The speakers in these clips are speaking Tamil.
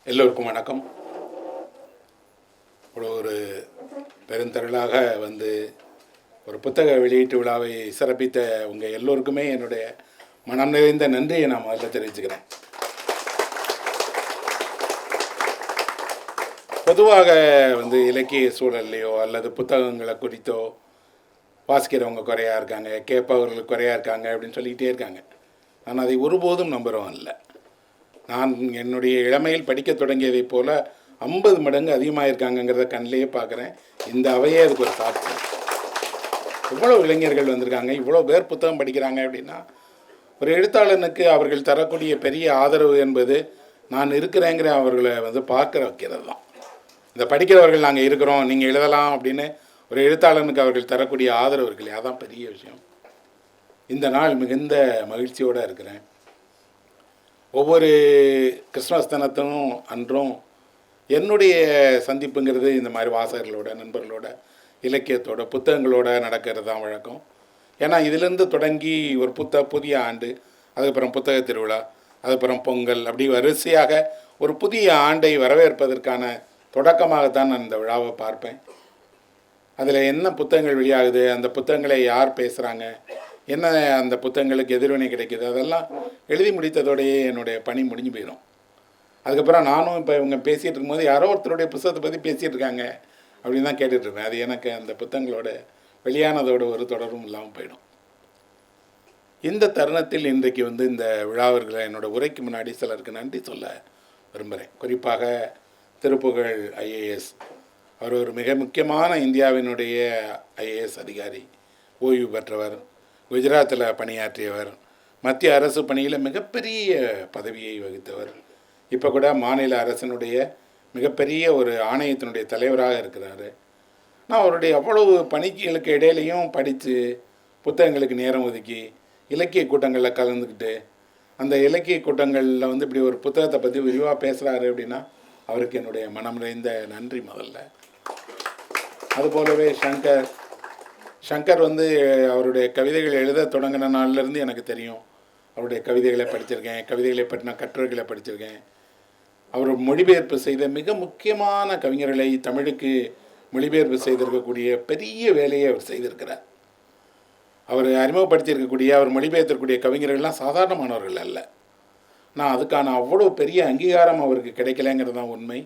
எல்லோருக்கும் வணக்கம். ஒரு பெருந்திரளாக வந்து ஒரு புத்தக வெளியீட்டு விழாவை சிறப்பித்த உங்கள் எல்லோருக்குமே என்னுடைய மனம் நிறைந்த நன்றியை நான் முதல்ல தெரிவிச்சுக்கிறேன். பொதுவாக வந்து இலக்கிய சூழல்லையோ அல்லது புத்தகங்களை குறித்தோ வாசிக்கிறவங்க குறையாக இருக்காங்க, கேட்பவர்கள் குறையாக இருக்காங்க அப்படின்னு சொல்லிக்கிட்டே இருக்காங்க. நான் அதை ஒருபோதும் நம்புகிறோம் இல்லை. நான் என்னுடைய இளமையில் படிக்க தொடங்கியதைப் போல் 50 மடங்கு அதிகமாக இருக்காங்கங்கிறத கண்ணிலேயே பார்க்குறேன். இந்த அவையே அதுக்கு ஒரு சாட்சி. இவ்வளோ இளைஞர்கள் வந்திருக்காங்க, இவ்வளோ பேர் புத்தகம் படிக்கிறாங்க அப்படின்னா ஒரு எழுத்தாளனுக்கு அவர்கள் தரக்கூடிய பெரிய ஆதரவு என்பது நான் இருக்கிறேங்கிற அவர்களை வந்து பார்க்குற வைக்கிறது தான். இந்த படிக்கிறவர்கள் நாங்கள் இருக்கிறோம், நீங்கள் எழுதலாம் அப்படின்னு ஒரு எழுத்தாளனுக்கு அவர்கள் தரக்கூடிய ஆதரவு இருக்கு இல்லையா, அதான் பெரிய விஷயம். இந்த நாள் மிகுந்த மகிழ்ச்சியோடு இருக்கிறேன். ஒவ்வொரு கிறிஸ்மஸ் தினத்தும் அன்றும் என்னுடைய சந்திப்புங்கிறது இந்த மாதிரி வாசகர்களோட, நண்பர்களோட, இலக்கியத்தோட, புத்தகங்களோட நடக்கிறது தான் வழக்கம். ஏன்னா இதிலேருந்து தொடங்கி ஒரு புதிய ஆண்டு, அதுக்கப்புறம் புத்தக திருவிழா, அதுக்கப்புறம் பொங்கல், அப்படி வரிசையாக ஒரு புதிய ஆண்டை வரவேற்பதற்கான தொடக்கமாகத்தான் நான் இந்த விழாவை பார்ப்பேன். அதில் என்ன புத்தகங்கள் வெளியாகுது, அந்த புத்தகங்களை யார் பேசுகிறாங்க, என்ன அந்த புத்தகங்களுக்கு எதிர்வினை கிடைக்கிது, அதெல்லாம் எழுதி முடித்ததோடையே என்னுடைய பணி முடிஞ்சு போயிடும். அதுக்கப்புறம் நானும் இப்போ இவங்க பேசிகிட்டு இருக்கும்போது யாரோ ஒருத்தருடைய புத்தகத்தை பற்றி பேசிகிட்டு இருக்காங்க அப்படின்னு தான் கேட்டுட்ருப்பேன். அது எனக்கு அந்த புத்தகங்களோட வெளியானதோட ஒரு தொடரும் இல்லாமல் போயிடும். இந்த தருணத்தில் இன்றைக்கு வந்து இந்த விழாவர்களை என்னோடய உரைக்கு முன்னாடி சிலருக்கு நன்றி சொல்ல விரும்புகிறேன். குறிப்பாக திருப்புகழ் ஐஏஎஸ், அவர் ஒரு மிக முக்கியமான இந்தியாவினுடைய ஐஏஎஸ் அதிகாரி, ஓய்வு பெற்றவர், குஜராத்தில் பணியாற்றியவர், மத்திய அரசு பணியில் மிகப்பெரிய பதவியை வகித்தவர், இப்போ கூட மாநில அரசினுடைய மிகப்பெரிய ஒரு ஆணையத்தினுடைய தலைவராக இருக்கிறார். நான் அவருடைய அவ்வளவு பணிகளுக்கு இடையிலையும் படித்து புத்தகங்களுக்கு நேரம் ஒதுக்கி இலக்கிய கூட்டங்களில் கலந்துக்கிட்டு அந்த இலக்கிய கூட்டங்களில் வந்து இப்படி ஒரு புத்தகத்தை பற்றி விரிவாக பேசுகிறாரு அப்படின்னா அவருக்கு என்னுடைய மனம் நிறைந்த நன்றி முதல்ல. அதுபோலவே சங்கர் வந்து அவருடைய கவிதைகள் எழுத தொடங்கின நாள்லேருந்து எனக்கு தெரியும். அவருடைய கவிதைகளை படிச்சிருக்கேன், கவிதைகளை பற்றின கட்டுரைகளை படிச்சிருக்கேன். அவர் மொழிபெயர்ப்பு செய்த மிக முக்கியமான கவிஞர்களை தமிழுக்கு மொழிபெயர்ப்பு செய்திருக்கக்கூடிய பெரிய வேலையை அவர் செய்திருக்கிறார். அவர் அறிமுகப்படுத்தியிருக்கக்கூடிய, அவர் மொழிபெயர்த்திருக்கக்கூடிய கவிஞர்கள்லாம் சாதாரணமானவர்கள் அல்ல. நான் அதுக்கான அவ்வளோ பெரிய அங்கீகாரம் அவருக்கு கிடைக்கலைங்கிறது தான் உண்மை.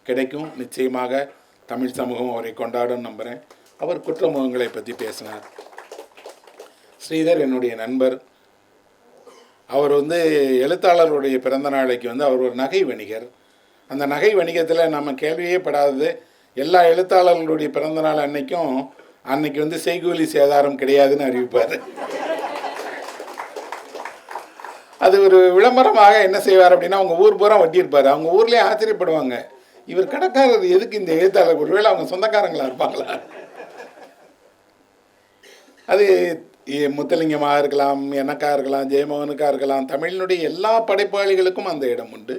கிடைக்கும், நிச்சயமாக தமிழ் சமூகம் அவரை கொண்டாடும் நம்புகிறேன். அவர் குற்றமுகங்களை பற்றி பேசினார். ஸ்ரீதர் என்னுடைய நண்பர். அவர் வந்து எழுத்தாளருடைய பிறந்த நாளைக்கு வந்து அவர் ஒரு நகை வணிகர். அந்த நகை வணிகத்தில் நம்ம கேள்வியே படாதது, எல்லா எழுத்தாளர்களுடைய பிறந்த நாள் அன்னைக்கு வந்து செய்கூலி சேதாரம் கிடையாதுன்னு அறிவிப்பார். அது ஒரு விளம்பரமாக என்ன செய்வார் அப்படின்னா, அவங்க ஊர் பூரா வட்டியிருப்பார். அவங்க ஊர்லேயே ஆச்சரியப்படுவாங்க, இவர் கடைக்காரர் எதுக்கு இந்த எழுத்தாளர், ஒருவேளை அவங்க சொந்தக்காரங்களாக இருப்பாங்களா. அது முத்தலிங்கமாக இருக்கலாம், எனக்காக இருக்கலாம், ஜெயமோகனுக்காக இருக்கலாம், தமிழினுடைய எல்லா படைப்பாளிகளுக்கும் அந்த இடம் உண்டு.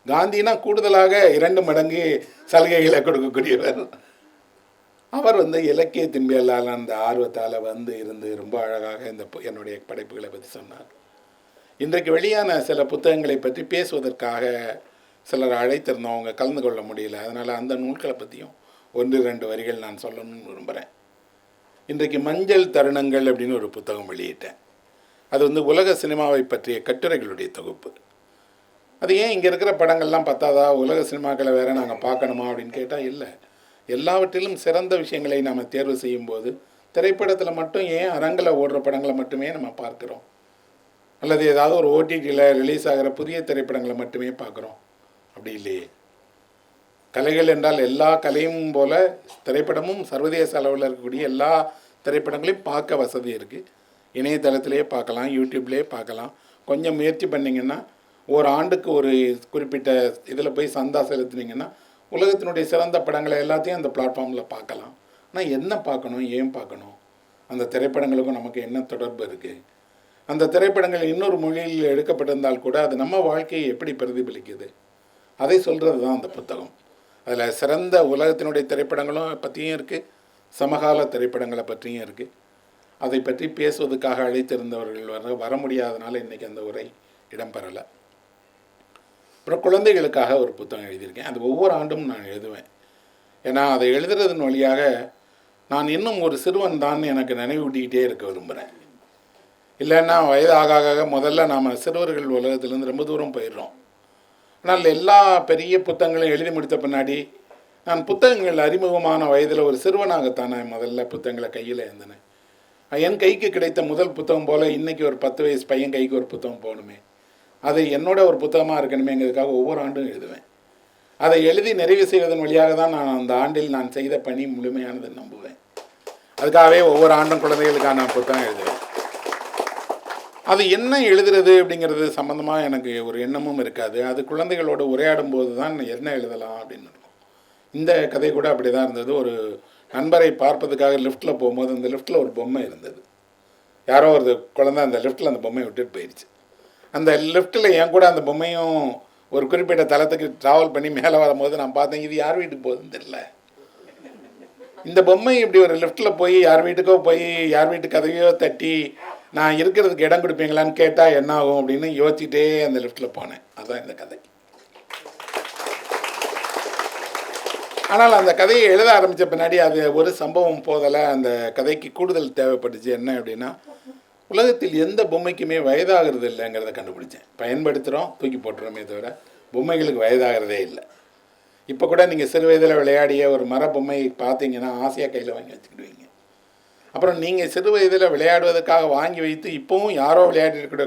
காந்தினா கூடுதலாக 2 மடங்கு சலுகைகளை கொடுக்கக்கூடியவர். அவர் வந்து இலக்கியத்தின் மேலான அந்த ஆர்வத்தால் வந்து இருந்து ரொம்ப அழகாக என்னுடைய படைப்புகளை பற்றி சொன்னார். இன்றைக்கு வெளியான சில புத்தகங்களை பற்றி பேசுவதற்காக சிலர் அழைத்திருந்தோம், அவங்க கலந்து கொள்ள முடியல. அதனால் அந்த நூல்களை பற்றியும் 1-2 வரிகள் நான் சொல்லணும்னு விரும்புகிறேன். இன்றைக்கு மஞ்சள் தருணங்கள் அப்படின்னு ஒரு புத்தகம் வெளியிட்டேன். அது வந்து உலக சினிமாவை பற்றிய கட்டுரைகளுடைய தொகுப்பு. அது ஏன் இங்கே இருக்கிற படங்கள்லாம் பத்தாதா, உலக சினிமாக்களை வேறு நாங்கள் பார்க்கணுமா அப்படின்னு கேட்டால் இல்லை. எல்லாவற்றிலும் சிறந்த விஷயங்களை நாம் தேர்வு செய்யும்போது திரைப்படத்தில் மட்டும் ஏன் அரங்கில் ஓடுற படங்களை மட்டுமே நம்ம பார்க்குறோம், அல்லது ஏதாவது ஒரு ஓடிடியில் ரிலீஸ் ஆகிற புதிய திரைப்படங்களை மட்டுமே பார்க்குறோம்? அப்படி இல்லையே. கலைகள் என்றால் எல்லா கலையும் போல திரைப்படமும் சர்வதேச அளவில் இருக்கக்கூடிய எல்லா திரைப்படங்களையும் பார்க்க வசதி இருக்குது. இணையதளத்திலே பார்க்கலாம், யூடியூப்லேயே பார்க்கலாம். கொஞ்சம் முயற்சி பண்ணிங்கன்னா ஒரு ஆண்டுக்கு ஒரு குறிப்பிட்ட இதில் போய் சந்தா செலுத்துனீங்கன்னா உலகத்தினுடைய சிறந்த படங்களை எல்லாத்தையும் அந்த பிளாட்ஃபார்மில் பார்க்கலாம். ஆனால் என்ன பார்க்கணும், ஏன் பார்க்கணும், அந்த திரைப்படங்களுக்கும் நமக்கு என்ன தொடர்பு இருக்குது, அந்த திரைப்படங்கள் இன்னொரு மொழியில் எடுக்கப்பட்டிருந்தால் கூட அது நம்ம வாழ்க்கையை எப்படி பிரதிபலிக்குது, அதை சொல்கிறது தான் அந்த புத்தகம். அதில் சிறந்த உலகத்தினுடைய திரைப்படங்களும் பற்றியும் இருக்குது, சமகால திரைப்படங்களை பற்றியும் இருக்குது. அதை பற்றி பேசுவதற்காக அழைத்திருந்தவர்கள் வர முடியாதனால இன்றைக்கி அந்த உரை இடம்பெறலை. அப்புறம் குழந்தைகளுக்காக ஒரு புத்தகம் எழுதியிருக்கேன். அது ஒவ்வொரு ஆண்டும் நான் எழுதுவேன். ஏன்னா அதை எழுதுறதன் வழியாக நான் இன்னும் ஒரு சிறுவன் தான் எனக்கு நினைவூட்டிக்கிட்டே இருக்க விரும்புகிறேன். இல்லைன்னா வயது ஆக ஆக முதல்ல நாம் சிறுவர்கள் உலகத்துலேருந்து ரொம்ப தூரம் போயிடுறோம். ஆனால் எல்லா பெரிய புத்தகங்களையும் எழுதி முடித்த பின்னாடி நான் புத்தகங்கள் அறிமுகமான வயதில் ஒரு சிறுவனாகத்தானே முதல்ல புத்தகங்களை கையில் எழுந்தினேன். என் கைக்கு கிடைத்த முதல் புத்தகம் போல் இன்றைக்கி ஒரு 10 வயசு பையன் கைக்கு ஒரு புத்தகம் போகணுமே, அது என்னோட ஒரு புத்தகமாக இருக்கணுமேங்கிறதுக்காக ஒவ்வொரு ஆண்டும் எழுதுவேன். அதை எழுதி நிறைவு செய்வதன் வழியாக தான் நான் அந்த ஆண்டில் நான் செய்த பணி முழுமையானது நம்புவேன். அதுக்காகவே ஒவ்வொரு ஆண்டும் குழந்தைகளுக்கான புத்தகம் எழுதுவேன். அது என்ன எழுதுறது அப்படிங்கிறது சம்மந்தமாக எனக்கு ஒரு எண்ணமும் இருக்காது. அது குழந்தைகளோடு உரையாடும் போது தான் என்ன எழுதலாம் அப்படின்னு இருக்கும். இந்த கதை கூட அப்படி தான் இருந்தது. ஒரு நண்பரை பார்ப்பதுக்காக லிஃப்ட்டில் போகும்போது அந்த லிஃப்ட்டில் ஒரு பொம்மை இருந்தது. யாரோ ஒரு குழந்தை அந்த லிஃப்ட்டில் அந்த பொம்மையை விட்டுட்டு போயிடுச்சு. அந்த லிஃப்ட்டில் என் கூட அந்த பொம்மையும் ஒரு குறிப்பிட்ட தளத்துக்கு ட்ராவல் பண்ணி மேலே வரும்போது நான் பார்த்தேன், இது யார் வீட்டுக்கு போகுதுன்னு தெரியல. இந்த பொம்மை இப்படி ஒரு லிஃப்ட்டில் போய் யார் வீட்டுக்கோ போய் யார் வீட்டு கதவையோ தட்டி நான் இருக்கிறதுக்கு இடம் கொடுப்பீங்களான்னு கேட்டால் என்ன ஆகும் அப்படின்னு யோசிச்சுட்டே அந்த லிஃப்ட்டில் போனேன். அதுதான் இந்த கதை. ஆனால் அந்த கதையை எழுத ஆரம்பித்த பின்னாடி அது ஒரு சம்பவம் போதலை. அந்த கதைக்கு கூடுதல் தேவைப்பட்டுச்சு. என்ன அப்படின்னா, உலகத்தில் எந்த பொம்மைக்குமே வயதாகிறது இல்லைங்கிறத கண்டுபிடிச்சேன். பயன்படுத்துகிறோம், தூக்கி போட்டுறோமே தவிர பொம்மைகளுக்கு வயதாகிறதே இல்லை. இப்போ கூட நீங்கள் சிறு வயதில் விளையாடிய ஒரு மர பொம்மை பார்த்தீங்கன்னா ஆசையாக கையில் வாங்கி வச்சுக்கிடுவீங்க. அப்புறம் நீங்கள் சிறு வயதில் விளையாடுவதற்காக வாங்கி வைத்து இப்போவும் யாரோ விளையாடிருக்கிற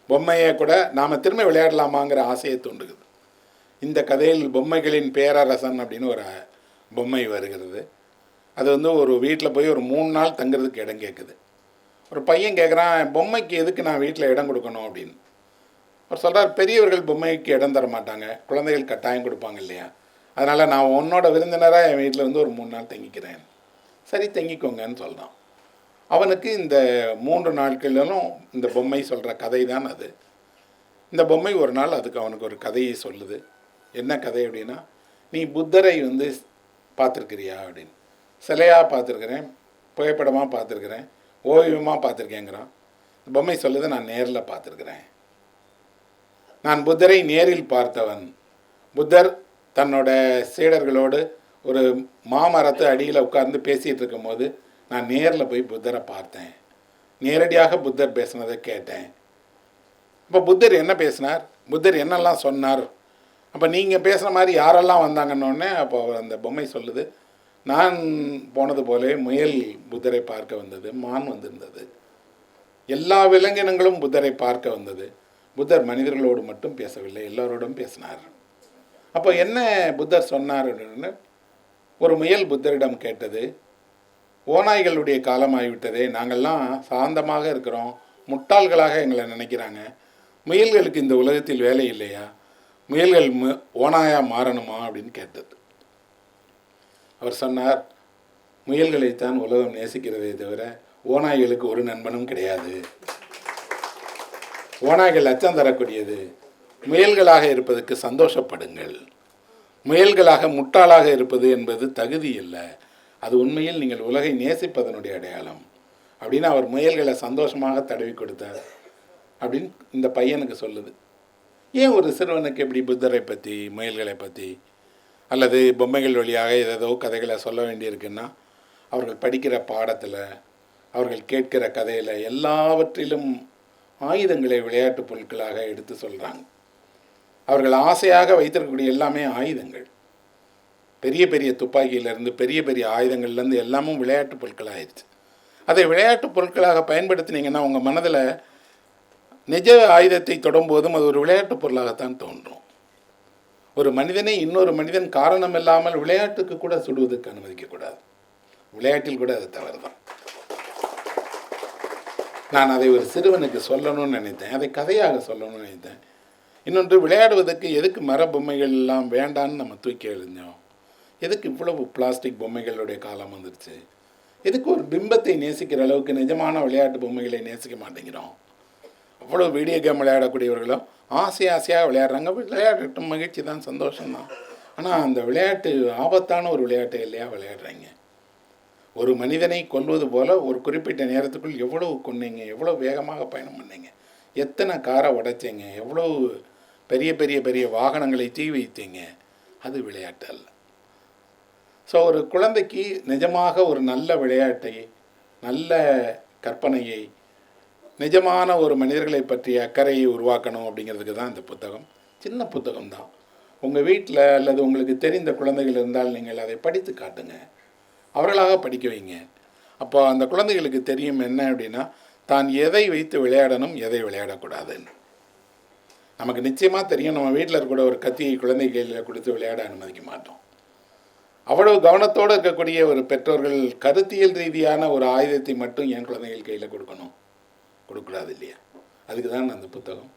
பொம்மையை கூட நாம் திரும்ப விளையாடலாமாங்கிற ஆசையை தூண்டுகுது. இந்த கதையில் பொம்மைகளின் பேரரசன் அப்படின்னு ஒரு பொம்மை வருகிறது. அது ஒரு வீட்டில் போய் ஒரு 3 நாள் தங்குறதுக்கு இடம் கேட்குது. ஒரு பையன் கேட்குறான், பொம்மைக்கு எதுக்கு நான் வீட்டில் இடம் கொடுக்கணும் அப்படின்னு. அவர் சொல்கிறார், பெரியவர்கள் பொம்மைக்கு இடம் தர மாட்டாங்க, குழந்தைகள் கட்டாயம் கொடுப்பாங்க இல்லையா, அதனால் நான் உன்னோட விருந்தினராக என் வீட்டில் ஒரு 3 நாள் தங்கிக்கிறேன். சரி தங்கிக்கோங்கன்னு சொல்கிறான். அவனுக்கு இந்த 3 நாட்களிலும் இந்த பொம்மை சொல்கிற கதை தான் அது. இந்த பொம்மை ஒரு நாள் அதுக்கு அவனுக்கு ஒரு கதையை சொல்லுது. என்ன கதை அப்படின்னா, நீ புத்தரை பார்த்துருக்கிறியா அப்படின்னு. சிலையாக பார்த்துருக்குறேன், புகைப்படமாக பார்த்துருக்குறேன், ஓவியமாக பார்த்துருக்கேங்கிறான். பொம்மை சொல்லுது, நான் நேரில் பார்த்துருக்குறேன். நான் புத்தரை நேரில் பார்த்தவன். புத்தர் தன்னோட சீடர்களோடு ஒரு மாமரத்து அடியில் உட்கார்ந்து பேசிகிட்டு இருக்கும்போது நான் நேரில் போய் புத்தரை பார்த்தேன். நேரடியாக புத்தர் பேசுனதை கேட்டேன். இப்போ புத்தர் என்ன பேசினார், புத்தர் என்னெல்லாம் சொன்னார், அப்போ நீங்கள் பேசுகிற மாதிரி யாரெல்லாம் வந்தாங்கன்னொடனே அப்போ அந்த பொம்மை சொல்லுது, நான் போனது போலே முயல் புத்தரை பார்க்க வந்தது, மான் வந்திருந்தது, எல்லா விலங்கினங்களும் புத்தரை பார்க்க வந்தது. புத்தர் மனிதர்களோடு மட்டும் பேசவில்லை, எல்லோரோடும் பேசினார். அப்போ என்ன புத்தர் சொன்னார் அப்படின்னு ஒரு முயல் புத்தரிடம் கேட்டது, ஓநாய்களுடைய காலமாகிவிட்டதே, நாங்கள்லாம் சாந்தமாக இருக்கிறோம், முட்டாள்களாக எங்களை நினைக்கிறாங்க, முயல்களுக்கு இந்த உலகத்தில் வேலை இல்லையா, முயல்கள் ஓநாயாக மாறணுமா அப்படின்னு கேட்டது. அவர் சொன்னார், முயல்களைத்தான் உலகம் நேசிக்கிறதே தவிர ஓநாய்களுக்கு ஒரு நண்பனும் கிடையாது. ஓநாய்கள் அச்சம் தரக்கூடியது. முயல்களாக இருப்பதற்கு சந்தோஷப்படுங்கள். முயல்களாக முட்டாளாக இருப்பது என்பது தகுதி இல்லை, அது உண்மையில் நீங்கள் உலகை நேசிப்பதனுடைய அடையாளம் அப்படின்னு அவர் முயல்களை சந்தோஷமாக தடவி கொடுத்தார் அப்படின்னு இந்த பையனுக்கு சொல்லுது. ஏன் ஒரு சிறுவனுக்கு எப்படி புத்தரை பற்றி, முயல்களை பற்றி அல்லது பொம்மைகள் வழியாக ஏதோ கதைகளை சொல்ல வேண்டியிருக்குன்னா, அவர்கள் படிக்கிற பாடத்தில், அவர்கள் கேட்கிற கதையில் எல்லாவற்றிலும் ஆயுதங்களை விளையாட்டு பொருட்களாக எடுத்து சொல்கிறாங்க. அவர்கள் ஆசையாக வைத்திருக்கக்கூடிய எல்லாமே ஆயுதங்கள். பெரிய பெரிய துப்பாக்கியிலேருந்து பெரிய பெரிய ஆயுதங்கள்லேருந்து எல்லாமும் விளையாட்டு பொருட்களாகிடுச்சு. அதை விளையாட்டு பொருட்களாக பயன்படுத்தினீங்கன்னா உங்கள் மனதில் நிஜ ஆயுதத்தை தொடும்போதும் அது ஒரு விளையாட்டு பொருளாகத்தான் தோன்றும். ஒரு மனிதனை இன்னொரு மனிதன் காரணம் இல்லாமல் விளையாட்டுக்கு கூட சுடுவதற்கு அனுமதிக்கக்கூடாது. விளையாட்டில் கூட அது தவறு தான். நான் அதை ஒரு சிறுவனுக்கு சொல்லணும்னு நினைத்தேன், அதை கதையாக சொல்லணும்னு நினைத்தேன். இன்னொன்று, விளையாடுவதற்கு எதுக்கு மர பொம்மைகள் எல்லாம் வேண்டான்னு நம்ம தூக்கி எறிஞ்சோம், எதுக்கு இவ்வளவு பிளாஸ்டிக் பொம்மைகளுடைய காலம் வந்துருச்சு, எதுக்கு ஒரு பிம்பத்தை நேசிக்கிற அளவுக்கு நிஜமான விளையாட்டு பொம்மைகளை நேசிக்க மாட்டேங்கிறோம். அவ்வளோ வீடியோ கேம் விளையாடக்கூடியவர்களும் ஆசையாக விளையாடுறாங்க. விளையாடட்டும், மகிழ்ச்சி தான், சந்தோஷம்தான். ஆனால் அந்த விளையாட்டு ஆபத்தான ஒரு விளையாட்டு இல்லையா விளையாடுறீங்க. ஒரு மனிதனை கொல்வது போல் ஒரு குறிப்பிட்ட நேரத்துக்குள் எவ்வளவு கொன்னீங்க, எவ்வளோ வேகமாக பயணம் பண்ணீங்க, எத்தனை காரை உடைச்சிங்க, எவ்வளோ பெரிய பெரிய பெரிய வாகனங்களை தீ வைத்தீங்க, அது விளையாட்டு அல்ல. ஸோ ஒரு குழந்தைக்கு நிஜமாக ஒரு நல்ல விளையாட்டை, நல்ல கற்பனையை, நிஜமான ஒரு மனிதர்களை பற்றிய அக்கறையை உருவாக்கணும் அப்படிங்கிறதுக்கு தான் இந்த புத்தகம். சின்ன புத்தகம் தான். உங்கள் வீட்டில் அல்லது உங்களுக்கு தெரிந்த குழந்தைகள் இருந்தால் நீங்கள் அதை படித்து காட்டுங்க, அவர்களாக படிக்க வைங்க. அப்போ அந்த குழந்தைகளுக்கு தெரியும் என்ன அப்படின்னா, தான் எதை வைத்து விளையாடணும், எதை விளையாடக்கூடாதுன்னு. நமக்கு நிச்சயமாக தெரியும். நம்ம வீட்டில் இருக்கக்கூடிய ஒரு கத்தியை குழந்தை கையில் கொடுத்து விளையாட அனுமதிக்க மாட்டோம். அவ்வளவு கவனத்தோடு இருக்கக்கூடிய ஒரு பெற்றோர்கள் கருத்தியல் ரீதியான ஒரு ஆயுதத்தை மட்டும் என் குழந்தைகள் கையில் கொடுக்கணும், கொடுக்கூடாது இல்லையா? அதுக்கு தான் அந்த புத்தகம்.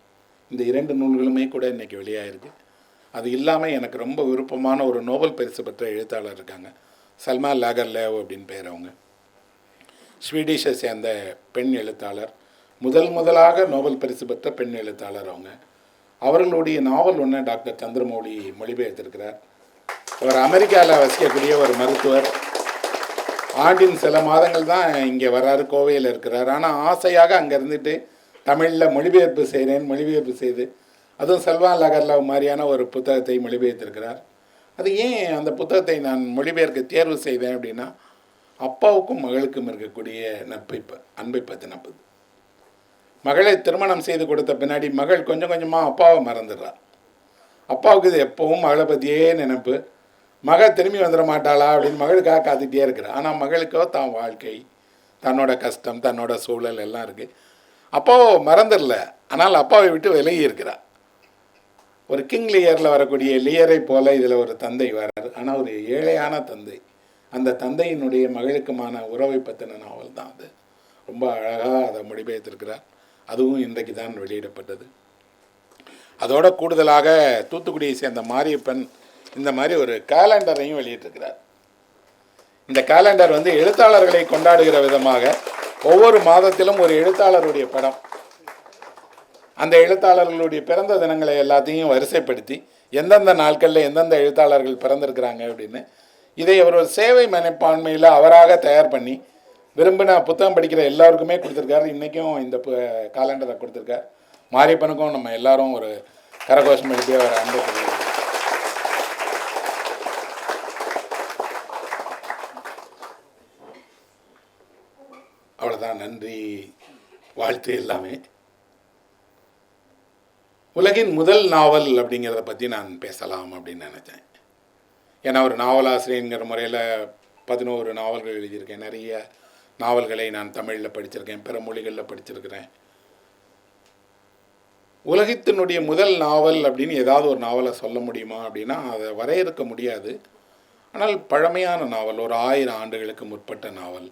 இந்த 2 நூல்களுமே கூட இன்றைக்கி வெளியாகிருக்கு. அது இல்லாமல் எனக்கு ரொம்ப விருப்பமான ஒரு நோபல் பரிசு பெற்ற எழுத்தாளர் இருக்காங்க, சல்மா லாகர்லேவ் அப்படின்னு பேர். அவங்க ஸ்வீடிஷை சேர்ந்த பெண் எழுத்தாளர், முதலாக நோபல் பரிசு பெற்ற பெண் எழுத்தாளர். அவர்களுடைய நாவல் ஒன்று டாக்டர் சந்திரமௌலி மொழிபெயர்த்திருக்கிறார். அவர் அமெரிக்காவில் வசிக்கக்கூடிய ஒரு மருத்துவர். ஆண்டின் சில மாதங்கள் தான் இங்கே வர்றாரு, கோவையில் இருக்கிறார். ஆனால் ஆசையாக அங்கே இருந்துட்டு தமிழில் மொழிபெயர்ப்பு செய்து அதுவும் சல்மா லாகர்லேவ் மாதிரியான ஒரு புத்தகத்தை மொழிபெயர்த்திருக்கிறார். அது ஏன் அந்த புத்தகத்தை நான் மொழிபெயர்க்க தேர்வு செய்தேன் அப்படின்னா, அப்பாவுக்கும் மகளுக்கும் இருக்கக்கூடிய அன்பை பற்றினது. மகளை திருமணம் செய்து கொடுத்த பின்னாடி மகள் கொஞ்சம் கொஞ்சமாக அப்பாவை மறந்துடுறார். அப்பாவுக்கு இது எப்பவும் மகளை பற்றியே நினைப்பு. மகள் திரும்பி வந்துட மாட்டாளா அப்படின்னு மகளுக்காக காத்துட்டே இருக்கிறார். ஆனால் மகளுக்கோ தான் வாழ்க்கை, தன்னோட கஷ்டம், தன்னோட சூழல் எல்லாம் இருக்குது. அப்பாவை மறந்துடல, ஆனால் அப்பாவை விட்டு விலகி இருக்கிறார். ஒரு கிங் லியரில் வரக்கூடிய லியரை போல இதில் ஒரு தந்தை வரார், ஆனால் ஒரு ஏழையான தந்தை. அந்த தந்தையினுடைய மகளுக்குமான உறவை பற்றின நாவல் தான் அது. ரொம்ப அழகாக அதை மொழிபெயர்த்திருக்கிறார். அதுவும் இன்றைக்கு தான் வெளியிடப்பட்டது. அதோட கூடுதலாக தூத்துக்குடியை சேர்ந்த மாரியப்பன் இந்த மாதிரி ஒரு காலண்டரையும் வெளியிட்டிருக்கிறார். இந்த காலண்டர் எழுத்தாளர்களை கொண்டாடுகிற விதமாக ஒவ்வொரு மாதத்திலும் ஒரு எழுத்தாளருடைய படம், அந்த எழுத்தாளர்களுடைய பிறந்த தினங்களை எல்லாத்தையும் வரிசைப்படுத்தி எந்தெந்த நாட்களில் எந்தெந்த எழுத்தாளர்கள் பிறந்திருக்கிறாங்க அப்படின்னு, இதை அவர் ஒரு சேவை மனப்பான்மையில் அவராக தயார் பண்ணி விரும்பின புத்தகம் படிக்கிற எல்லாருக்குமே கொடுத்துருக்காரு. இன்றைக்கும் இந்த காலண்டரை கொடுத்துருக்கார். மாரியப்பனுக்கும் நம்ம எல்லாரும் ஒரு கரகோஷம் எழுதிய ஒரு அன்பு தெரிவிக்கிறோம். அவ்வளோதான். நன்றி, வாழ்த்து எல்லாமே. உலகின் முதல் நாவல் அப்படிங்கிறத பற்றி நான் பேசலாம் அப்படின்னு நினச்சேன். ஏன்னா ஒரு நாவலாசிரியங்கிற முறையில் 11 நாவல்கள் எழுதியிருக்கேன். நிறைய நாவல்களை நான் தமிழில் படிச்சிருக்கேன், பிற மொழிகளில் படிச்சிருக்கிறேன். உலகத்தினுடைய முதல் நாவல் அப்படின்னு ஏதாவது ஒரு நாவலை சொல்ல முடியுமா அப்படின்னா அதை வரையறுக்க முடியாது. ஆனால் பழமையான நாவல், ஒரு 1000 ஆண்டுகளுக்கு முற்பட்ட நாவல்,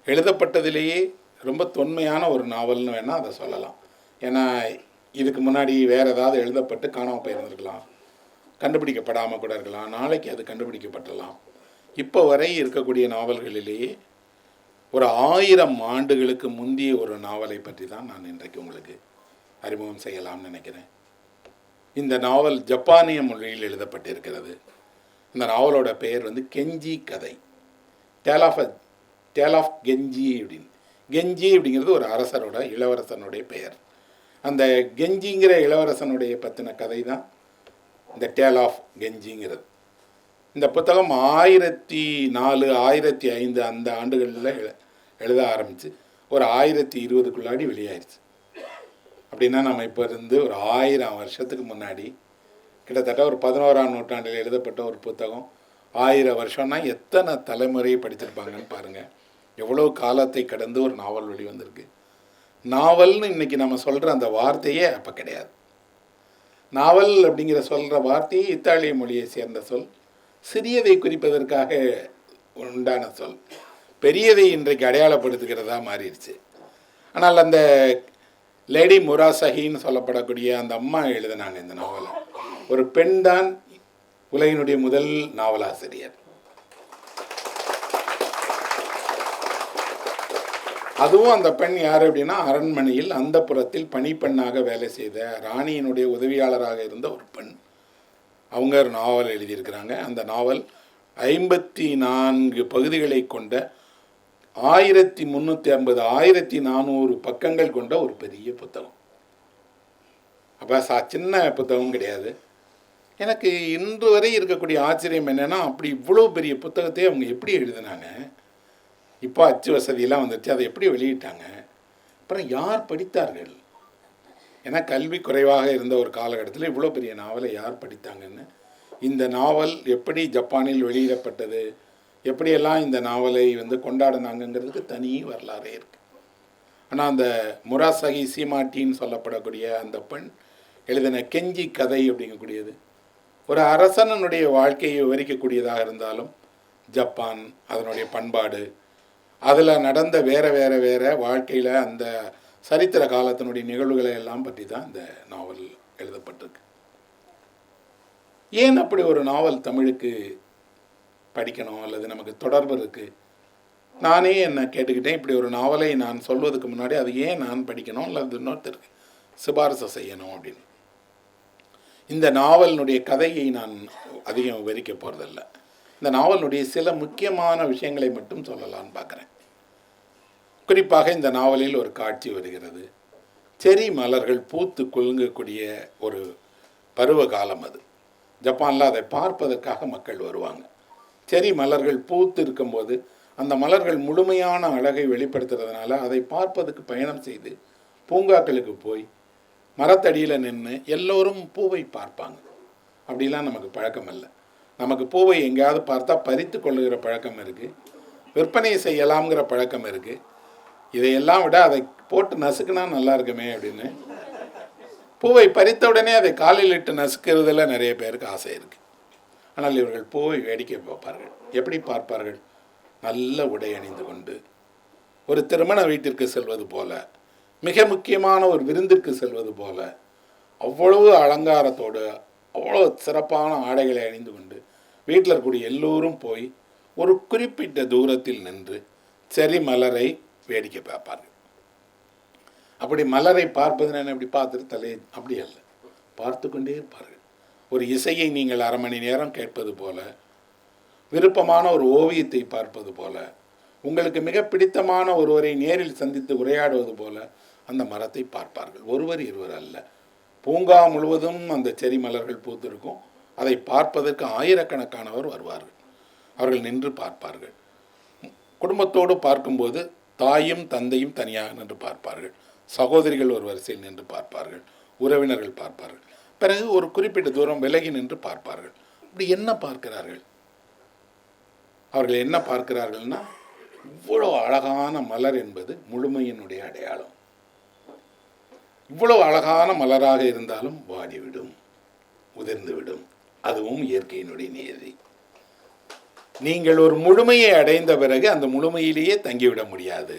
எழுதப்பட்டதிலேயே ரொம்ப தொன்மையான ஒரு நாவல்னு வேணால் அதை சொல்லலாம். ஏன்னா இதுக்கு முன்னாடி வேறு ஏதாவது எழுதப்பட்டு காணாமல் போயிருந்திருக்கலாம், கண்டுபிடிக்கப்படாமல் கூட இருக்கலாம், நாளைக்கு அது கண்டுபிடிக்கப்பட்டலாம். இப்போ வரை இருக்கக்கூடிய நாவல்களிலேயே ஒரு 1000 ஆண்டுகளுக்கு முந்தைய ஒரு நாவலை பற்றி தான் நான் இன்றைக்கு உங்களுக்கு அறிமுகம் செய்யலாம்னு நினைக்கிறேன். இந்த நாவல் ஜப்பானிய மொழியில் எழுதப்பட்டிருக்கிறது. இந்த நாவலோட பெயர் கெஞ்சி கதை, டேல் ஆஃப் கெஞ்சி அப்படின்னு. கெஞ்சி அப்படிங்கிறது ஒரு அரசரோட, இளவரசனுடைய பெயர். அந்த கெஞ்சிங்கிற இளவரசனுடைய பற்றின கதை தான் இந்த டேல் ஆஃப் கெஞ்சிங்கிறது. இந்த புத்தகம் 1004, 1005 அந்த ஆண்டுகளில் எழுத ஆரம்பித்து ஒரு 1020க்குள்ளாடி வெளியாயிருச்சு. அப்படின்னா நம்ம இப்போ இருந்து ஒரு 1000 வருஷத்துக்கு முன்னாடி, கிட்டத்தட்ட ஒரு 11ஆம் நூற்றாண்டில் எழுதப்பட்ட ஒரு புத்தகம் 1000 வருஷம்னா எத்தனை தலைமுறை படிச்சிருப்பாங்கன்னு பாருங்கள். எவ்வளோ காலத்தை கடந்து ஒரு நாவல் வெளிவந்திருக்கு. நாவல்னு இன்றைக்கி நம்ம சொல்கிற அந்த வார்த்தையே அப்போ கிடையாது. நாவல் அப்படிங்கிற சொல்கிற வார்த்தையே இத்தாலிய மொழியை சேர்ந்த சொல், சிறியதை குறிப்பதற்காக உண்டான சொல். பெரியதை இன்றைக்கு அடையாளப்படுத்துகிறதா மாறிடுச்சு. ஆனால் அந்த லேடி முராசஹின்னு சொல்லப்படக்கூடிய அந்த அம்மா எழுதினாங்க இந்த நாவலை. ஒரு பெண் தான் உலகினுடைய முதல் நாவலாசிரியர். அதுவும் அந்த பெண் யார் அப்படின்னா, அரண்மனையில் அந்த புறத்தில் பணிப்பெண்ணாக வேலை செய்த ராணியினுடைய உதவியாளராக இருந்த ஒரு பெண். அவங்க ஒரு நாவல் எழுதியிருக்கிறாங்க. அந்த நாவல் 54 பகுதிகளை கொண்ட 1350, 1400 பக்கங்கள் கொண்ட ஒரு பெரிய புத்தகம். அப்போ சின்ன புத்தகம் கிடையாது. எனக்கு இன்று வரை இருக்கக்கூடிய ஆச்சரியம் என்னென்னா, அப்படி இவ்வளோ பெரிய புத்தகத்தை அவங்க எப்படி எழுதினாங்க? இப்போ அச்சு வசதியெல்லாம் வந்துடுச்சு, அதை எப்படி வெளியிட்டாங்க? அப்புறம் யார் படித்தார்கள்? ஏன்னா கல்வி குறைவாக இருந்த ஒரு காலகட்டத்தில் இவ்வளோ பெரிய நாவலை யார் படித்தாங்கன்னு, இந்த நாவல் எப்படி ஜப்பானில் வெளியிடப்பட்டது, எப்படியெல்லாம் இந்த நாவலை கொண்டாடினாங்கங்கிறதுக்கு தனி வரலாறே இருக்குது. ஆனால் அந்த முராசகி சீமாட்டின்னு சொல்லப்படக்கூடிய அந்த பெண் எழுதின கெஞ்சி கதை அப்படிங்கக்கூடியது ஒரு அரசனுடைய வாழ்க்கையை விவரிக்கக்கூடியதாக இருந்தாலும், ஜப்பான் அதனுடைய பண்பாடு, அதில் நடந்த வேறு வாழ்க்கையில் அந்த சரித்திர காலத்தினுடைய நிகழ்வுகளை எல்லாம் பற்றி தான் இந்த நாவல் எழுதப்பட்டிருக்கு. ஏன் அப்படி ஒரு நாவல் தமிழுக்கு படிக்கணும் அல்லது நமக்கு தொடர்பு இருக்குது? நானே என்ன கேட்டுக்கிட்டேன், இப்படி ஒரு நாவலை நான் சொல்வதுக்கு முன்னாடி அது ஏன் நான் படிக்கணும் அல்லது இன்னொருத்தருக்கு சிபாரிசு செய்யணும் அப்படின்னு. இந்த நாவலினுடைய கதையை நான் அதிகம் விவரிக்க போகிறதில்ல. இந்த நாவலினுடைய சில முக்கியமான விஷயங்களை மட்டும் சொல்லலான்னு பார்க்குறேன். குறிப்பாக இந்த நாவலில் ஒரு காட்சி வருகிறது. செரி மலர்கள் பூத்து குலுங்கக்கூடிய ஒரு பருவ காலம் அது. ஜப்பானில் அதை பார்ப்பதற்காக மக்கள் வருவாங்க. செரி மலர்கள் பூத்து இருக்கும்போது அந்த மலர்கள் முழுமையான அழகை வெளிப்படுத்துறதுனால அதை பார்ப்பதுக்கு பயணம் செய்து பூங்காக்களுக்கு போய் மரத்தடியில் நின்று எல்லோரும் பூவை பார்ப்பாங்க. அப்படிலாம் நமக்கு பழக்கம் இல்லை. நமக்கு பூவை எங்கேயாவது பார்த்தா பறித்து கொள்ளுகிற பழக்கம் இருக்குது, விற்பனை செய்யலாம்ங்கிற பழக்கம் இருக்குது. இதையெல்லாம் விட அதை போட்டு நசுக்குனா நல்லா இருக்குமே அப்படின்னு பூவை பறித்த உடனே அதை காலில் இட்டு நசுக்கிறதுல நிறைய பேருக்கு ஆசை இருக்குது. ஆனால் இவர்கள் பூவை வேடிக்கை பார்ப்பார்கள். எப்படி பார்ப்பார்கள்? நல்ல உடை அணிந்து கொண்டு ஒரு திருமண வீட்டிற்கு செல்வது போல, மிக முக்கியமான ஒரு விருந்திற்கு செல்வது போல, அவ்வளவு அலங்காரத்தோடு அவ்வளோ சிறப்பான ஆடைகளை அணிந்து கொண்டு வீட்டில் இருக்கக்கூடிய எல்லோரும் போய் ஒரு குறிப்பிட்ட தூரத்தில் நின்று செரி மலரை வேடிக்கை பார்ப்பார்கள். அப்படி மலரை பார்ப்பதுன்னு எப்படி பார்த்துட்டு தலையை அப்படி அல்ல, பார்த்து கொண்டே இருப்பார்கள். ஒரு இசையை நீங்கள் அரை மணி நேரம் கேட்பது போல, விருப்பமான ஒரு ஓவியத்தை பார்ப்பது போல, உங்களுக்கு மிக பிடித்தமான ஒருவரை நேரில் சந்தித்து உரையாடுவது போல அந்த மரத்தை பார்ப்பார்கள். ஒருவர் இருவர் அல்ல, பூங்கா முழுவதும் அந்த செரி மலர்கள் பூத்திருக்கும். அதை பார்ப்பதற்கு ஆயிரக்கணக்கானவர் வருவார்கள். அவர்கள் நின்று பார்ப்பார்கள். குடும்பத்தோடு பார்க்கும்போது தாயும் தந்தையும் தனியாக நின்று பார்ப்பார்கள், சகோதரிகள் ஒரு வரிசையில் நின்று பார்ப்பார்கள், உறவினர்கள் பார்ப்பார்கள். பிறகு ஒரு குறிப்பிட்ட தூரம் விலகி நின்று பார்ப்பார்கள். இப்படி என்ன பார்க்கிறார்கள்? அவர்கள் என்ன பார்க்கிறார்கள்னா, இவ்வளோ அழகான மலர் என்பது முழுமையினுடைய அடையாளம். இவ்வளவு அழகான மலராக இருந்தாலும் வாடிவிடும், உதிர்ந்துவிடும். அதுவும் இயற்கையினுடைய நியதி. நீங்கள் ஒரு முழுமையை அடைந்த பிறகு அந்த முழுமையிலேயே தங்கிவிட முடியாது.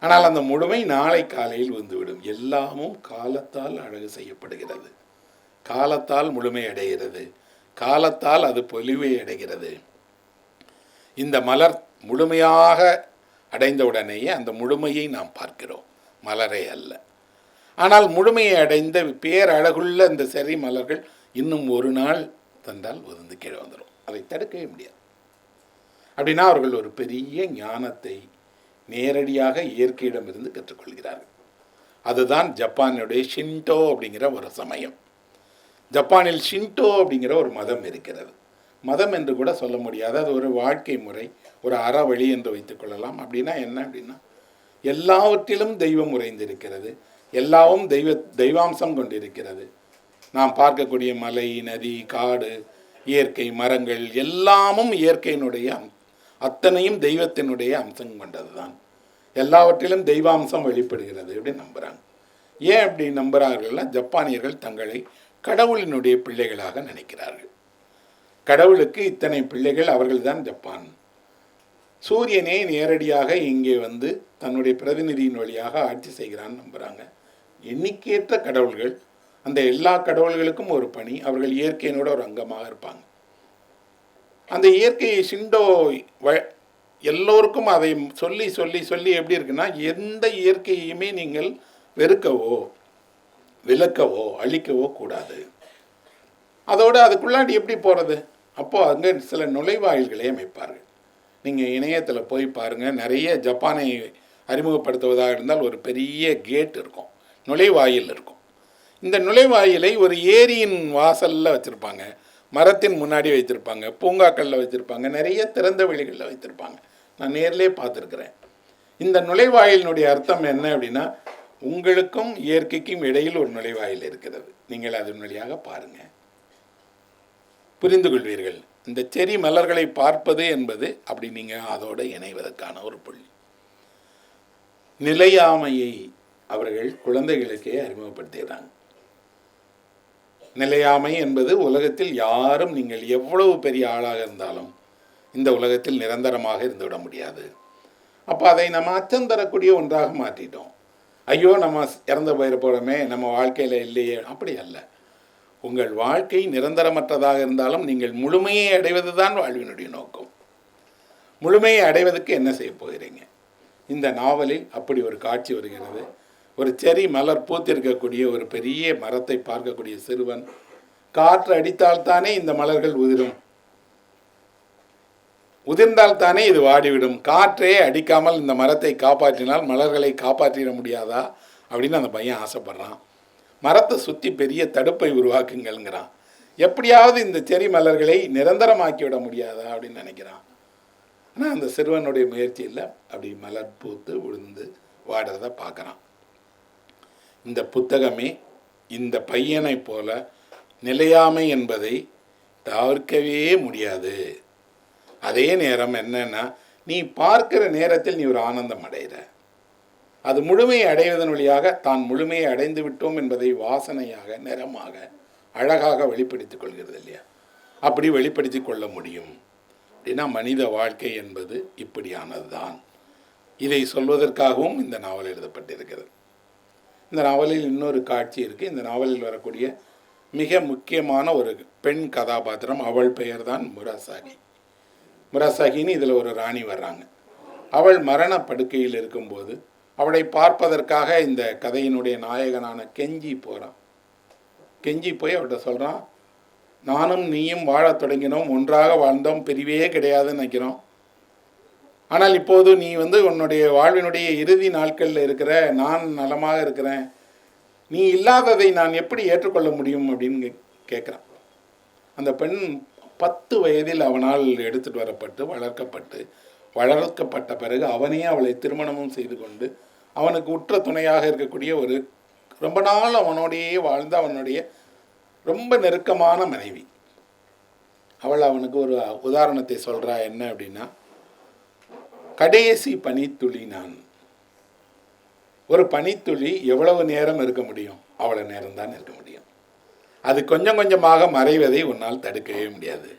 ஆனால் அந்த முழுமை நாளை காலையில் வந்துவிடும். எல்லாமும் காலத்தால் அழகு செய்யப்படுகிறது, காலத்தால் முழுமை அடைகிறது, காலத்தால் அது பொலிவை அடைகிறது. இந்த மலர் முழுமையாக அடைந்தவுடனேயே அந்த முழுமையை நாம் பார்க்கிறோம், மலரே அல்ல. ஆனால் முழுமையை அடைந்த பேரழகுள்ள இந்த செரி மலர்கள் இன்னும் ஒரு நாள் தந்தால் உதிர்ந்து கீழே வந்துடும். அதை தடுக்கவே முடியாது. அப்படின்னா அவர்கள் ஒரு பெரிய ஞானத்தை நேரடியாக இயற்கையிடமிருந்து கற்றுக்கொள்கிறார்கள். அதுதான் ஜப்பானுடைய ஷின்டோ அப்படிங்கிற ஒரு சமயம். ஜப்பானில் ஷின்டோ அப்படிங்கிற ஒரு மதம் இருக்கிறது. மதம் என்று கூட சொல்ல முடியாது, அது ஒரு வாழ்க்கை முறை, ஒரு அறவழி என்று வைத்துக்கொள்ளலாம். அப்படின்னா என்ன அப்படின்னா, எல்லாவற்றிலும் தெய்வம் உறைந்திருக்கிறது, எல்லாவும் தெய்வாம்சம் கொண்டிருக்கிறது. நாம் பார்க்கக்கூடிய மலை, நதி, காடு, இயற்கை, மரங்கள் எல்லாமும் இயற்கையினுடைய அத்தனையும் தெய்வத்தினுடைய அம்சம் கொண்டது தான். எல்லாவற்றிலும் தெய்வாம்சம் வெளிப்படுகிறது அப்படின்னு நம்புகிறாங்க. ஏன் அப்படி நம்புகிறார்கள்னா, ஜப்பானியர்கள் தங்களை கடவுளினுடைய பிள்ளைகளாக நினைக்கிறார்கள். கடவுளுக்கு இத்தனை பிள்ளைகள், அவர்கள்தான் ஜப்பான். சூரியனே நேரடியாக இங்கே தன்னுடைய பிரதிநிதியின் வழியாக ஆட்சி செய்கிறான்னு நம்புகிறாங்க. எண்ணிக்கையற்ற கடவுள்கள், அந்த எல்லா கடவுள்களுக்கும் ஒரு பணி, அவர்கள் இயற்கையினோட ஒரு அங்கமாக இருப்பாங்க. அந்த இயற்கையை ஷிண்டோ எல்லோருக்கும் அதை சொல்லி சொல்லி சொல்லி எப்படி இருக்குன்னா, எந்த இயற்கையுமே நீங்கள் வெறுக்கவோ விளக்கவோ அழிக்கவோ கூடாது. அதோடு அதுக்குள்ளாடி எப்படி போகிறது? அப்போது அங்கே சில நுழைவாயில்களை அமைப்பார்கள். நீங்கள் இணையத்தில் போய் பாருங்கள், நிறைய ஜப்பானை அறிமுகப்படுத்துவதாக இருந்தால் ஒரு பெரிய கேட் இருக்கும், நுழைவாயில் இருக்கும். இந்த நுழைவாயிலை ஒரு ஏரியின் வாசலில் வச்சுருப்பாங்க, மரத்தின் முன்னாடி வைத்திருப்பாங்க, பூங்காக்களில் வச்சுருப்பாங்க, நிறைய திறந்த வெளிகளில் வைத்திருப்பாங்க. நான் நேரிலே பார்த்துருக்குறேன். இந்த நுழைவாயிலினுடைய அர்த்தம் என்ன அப்படின்னா, உங்களுக்கும் இயற்கைக்கும் இடையில் ஒரு நுழைவாயில் இருக்கிறது. நீங்கள் அதன் வழியாக பாருங்கள், புரிந்து கொள்வீர்கள். இந்த செரி மலர்களை பார்ப்பது என்பது அப்படி நீங்கள் அதோடு இணைவதற்கான ஒரு புள்ளி. நிலையாமையை அவர்கள் குழந்தைகளுக்கே அறிமுகப்படுத்துகிறாங்க. நிலையாமை என்பது உலகத்தில் யாரும், நீங்கள் எவ்வளவு பெரிய ஆளாக இருந்தாலும் இந்த உலகத்தில் நிரந்தரமாக இருந்துவிட முடியாது. அப்போ அதை நம்ம அச்சம் தரக்கூடிய ஒன்றாக மாற்றிட்டோம். ஐயோ நம்ம இறந்து போயிட போகிறோமே, நம்ம வாழ்க்கையில் இல்லையே, அப்படி அல்ல. உங்கள் வாழ்க்கை நிரந்தரமற்றதாக இருந்தாலும் நீங்கள் முழுமையை அடைவது தான் வாழ்வினுடைய நோக்கம். முழுமையை அடைவதற்கு என்ன செய்ய போகிறீங்க? இந்த நாவலில் அப்படி ஒரு காட்சி வருகிறது. ஒரு செரி மலர் பூத்திருக்கக்கூடிய ஒரு பெரிய மரத்தை பார்க்கக்கூடிய சிறுவன், காற்று அடித்தால்தானே இந்த மலர்கள் உதிரும், உதிர்ந்தால்தானே இது வாடிவிடும், காற்றே அடிக்காமல் இந்த மரத்தை காப்பாற்றினால் மலர்களை காப்பாற்றிட முடியாதா அப்படின்னு அந்த பையன் ஆசைப்படுறான். மரத்தை சுற்றி பெரிய தடுப்பை உருவாக்குங்கள்ங்கிறான். எப்படியாவது இந்த செரி மலர்களை நிரந்தரமாக்கி விட முடியாதா அப்படின்னு நினைக்கிறான். ஆனால் அந்த சிறுவனுடைய முயற்சியில் அப்படி மலர் பூத்து விழுந்து வாடுறத பார்க்குறான். இந்த புத்தகமே இந்த பையனை போல நிலையாமை என்பதை தவிர்க்கவே முடியாது. அதே நேரம் என்னன்னா, நீ பார்க்கிற நேரத்தில் நீ ஒரு ஆனந்தம் அடைகிற, அது முழுமையை அடைவதன் வழியாக தான் முழுமையை அடைந்து விட்டோம் என்பதை வாசனையாக, நிறமாக, அழகாக வெளிப்படுத்திக் கொள்கிறது இல்லையா? அப்படி வெளிப்படுத்தி கொள்ள முடியும். அப்படின்னா மனித வாழ்க்கை என்பது இப்படியானது தான். இதை சொல்வதற்காகவும் இந்த நாவல் எழுதப்பட்டிருக்கிறது. இந்த நாவலில் இன்னொரு காட்சி இருக்குது. இந்த நாவலில் வரக்கூடிய மிக முக்கியமான ஒரு பெண் கதாபாத்திரம், அவள் பெயர் தான் முராசாகி. முராசாகின்னு இதில் ஒரு ராணி வர்றாங்க. அவள் மரண படுக்கையில் இருக்கும்போது அவளை பார்ப்பதற்காக இந்த கதையினுடைய நாயகனான கெஞ்சி போகிறான். கெஞ்சி போய் அவள்கிட்ட சொல்கிறான், நானும் நீயும் வாழத் தொடங்கினோம், ஒன்றாக வாழ்ந்தோம், பிரிவே கிடையாதுன்னு நினைக்கிறோம். ஆனால் இப்போது நீ உன்னுடைய வாழ்வினுடைய இறுதி நாட்களில் இருக்கிற, நான் நலமாக இருக்கிறேன், நீ இல்லாததை நான் எப்படி ஏற்றுக்கொள்ள முடியும் அப்படின்னு கேட்குறான். அந்த பெண் 10 வயதில் அவனால் எடுத்துகிட்டு வரப்பட்டு வளர்க்கப்பட்ட பிறகு அவனே அவளை திருமணமும் செய்து கொண்டு அவனுக்கு உற்ற துணையாக இருக்கக்கூடிய ஒரு ரொம்ப நாள் அவனோடையே வாழ்ந்த அவனுடைய ரொம்ப நெருக்கமான மனைவி. அவள் அவனுக்கு ஒரு உதாரணத்தை சொல்கிறா. என்ன அப்படின்னா, கடைசி பனித்துளி நான். ஒரு பனித்துளி எவ்வளவு நேரம் இருக்க முடியும்? அவ்வளோ நேரம்தான் இருக்க முடியும். அது கொஞ்சம் கொஞ்சமாக மறைவதை உன்னால் தடுக்கவே முடியாது.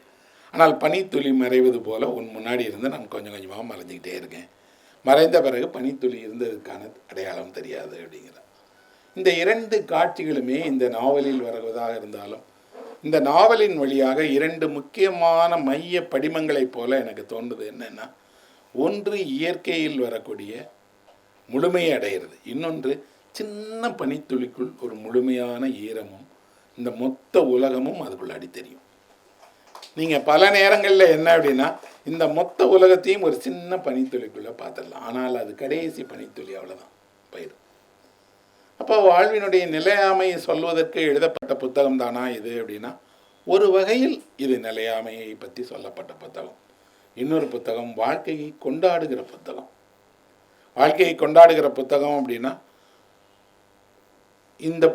ஆனால் பனித்துளி மறைவது போல உன் முன்னாடி இருந்து நான் கொஞ்சம் கொஞ்சமாக மறைஞ்சிக்கிட்டே இருக்கேன். மறைந்த பிறகு பனித்துளி இருந்ததுக்கான அடையாளம் தெரியாது அப்படிங்கிறார். இந்த 2 காட்சிகளுமே இந்த நாவலில் வருவதாக இருந்தாலும், இந்த நாவலின் வழியாக 2 முக்கியமான மைய படிமங்களைப் போல எனக்கு தோன்றுது. என்னென்னா, ஒன்று இயற்கையில் வரக்கூடிய முழுமையை அடைகிறது, இன்னொன்று சின்ன பனித்துளிக்குள் ஒரு முழுமையான ஈரமும் இந்த மொத்த உலகமும் அதுக்குள்ள அடி தெரியும். நீங்கள் பல நேரங்களில் என்ன அப்படின்னா, இந்த மொத்த உலகத்தையும் ஒரு சின்ன பனித்துளிக்குள்ளே பார்த்துடலாம். ஆனால் அது கடைசி பனித்துளி, அவ்வளோதான், போயிடும். அப்போ வாழ்வினுடைய நிலையாமையை சொல்வதற்கு எழுதப்பட்ட புத்தகம் தானா இது அப்படின்னா, ஒரு வகையில் இது நிலையாமையை பற்றி சொல்லப்பட்ட புத்தகம். இன்னொரு புத்தகம் வாழ்க்கையை கொண்டாடுகிற புத்தகம். வாழ்க்கையை கொண்டாடுகிற புத்தகம் அப்படின்னா, இந்த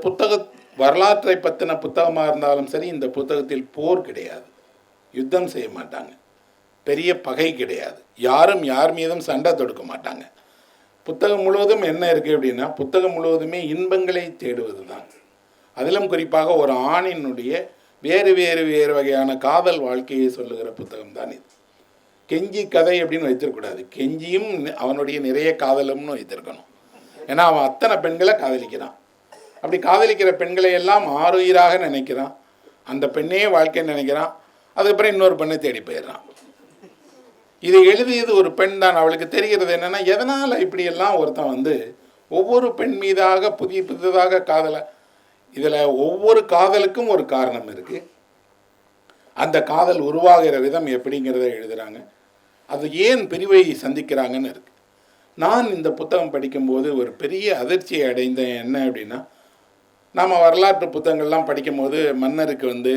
வரலாற்றை பற்றின புத்தகமாக இருந்தாலும் சரி, இந்த புத்தகத்தில் போர் கிடையாது, யுத்தம் செய்ய மாட்டாங்க, பெரிய பகை கிடையாது, யாரும் யார் மீதும் சண்டை தொடுக்க மாட்டாங்க. புத்தகம் முழுவதும் என்ன இருக்குது அப்படின்னா, புத்தகம் முழுவதுமே இன்பங்களை தேடுவது தான். அதிலும் குறிப்பாக ஒரு ஆணினுடைய வேறு வேறு வேறு வகையான காதல் வாழ்க்கையை சொல்லுகிற புத்தகம் தான் இது. கெஞ்சி கதை அப்படின்னு வைத்திருக்கக்கூடாது, கெஞ்சியும் அவனுடைய நிறைய காதலும்னு வைத்திருக்கணும். ஏன்னா அவன் அத்தனை பெண்களை காதலிக்கிறான். அப்படி காதலிக்கிற பெண்களை எல்லாம் ஆறுயிராக நினைக்கிறான். அந்த பெண்ணே வாழ்க்கைன்னு நினைக்கிறான். அதுக்கப்புறம் இன்னொரு பெண்ணை தேடி போயிடுறான். இதை எழுதியது ஒரு பெண் தான். அவளுக்கு தெரிகிறது என்னென்னா, எதனால் இப்படியெல்லாம் ஒருத்தன் ஒவ்வொரு பெண் மீதாக புதிதாக காதலை, இதில் ஒவ்வொரு காதலுக்கும் ஒரு காரணம் இருக்குது. அந்த காதல் உருவாகிற விதம் எப்படிங்கிறத எழுதுகிறாங்க. அது ஏன் பிரிவை சந்திக்கிறாங்கன்னு இருக்குது. நான் இந்த புத்தகம் படிக்கும்போது ஒரு பெரிய அதிர்ச்சியை அடைந்தேன். என்ன அப்படின்னா, நாம் வரலாற்று புத்தகங்கள்லாம் படிக்கும்போது மன்னருக்கு வந்து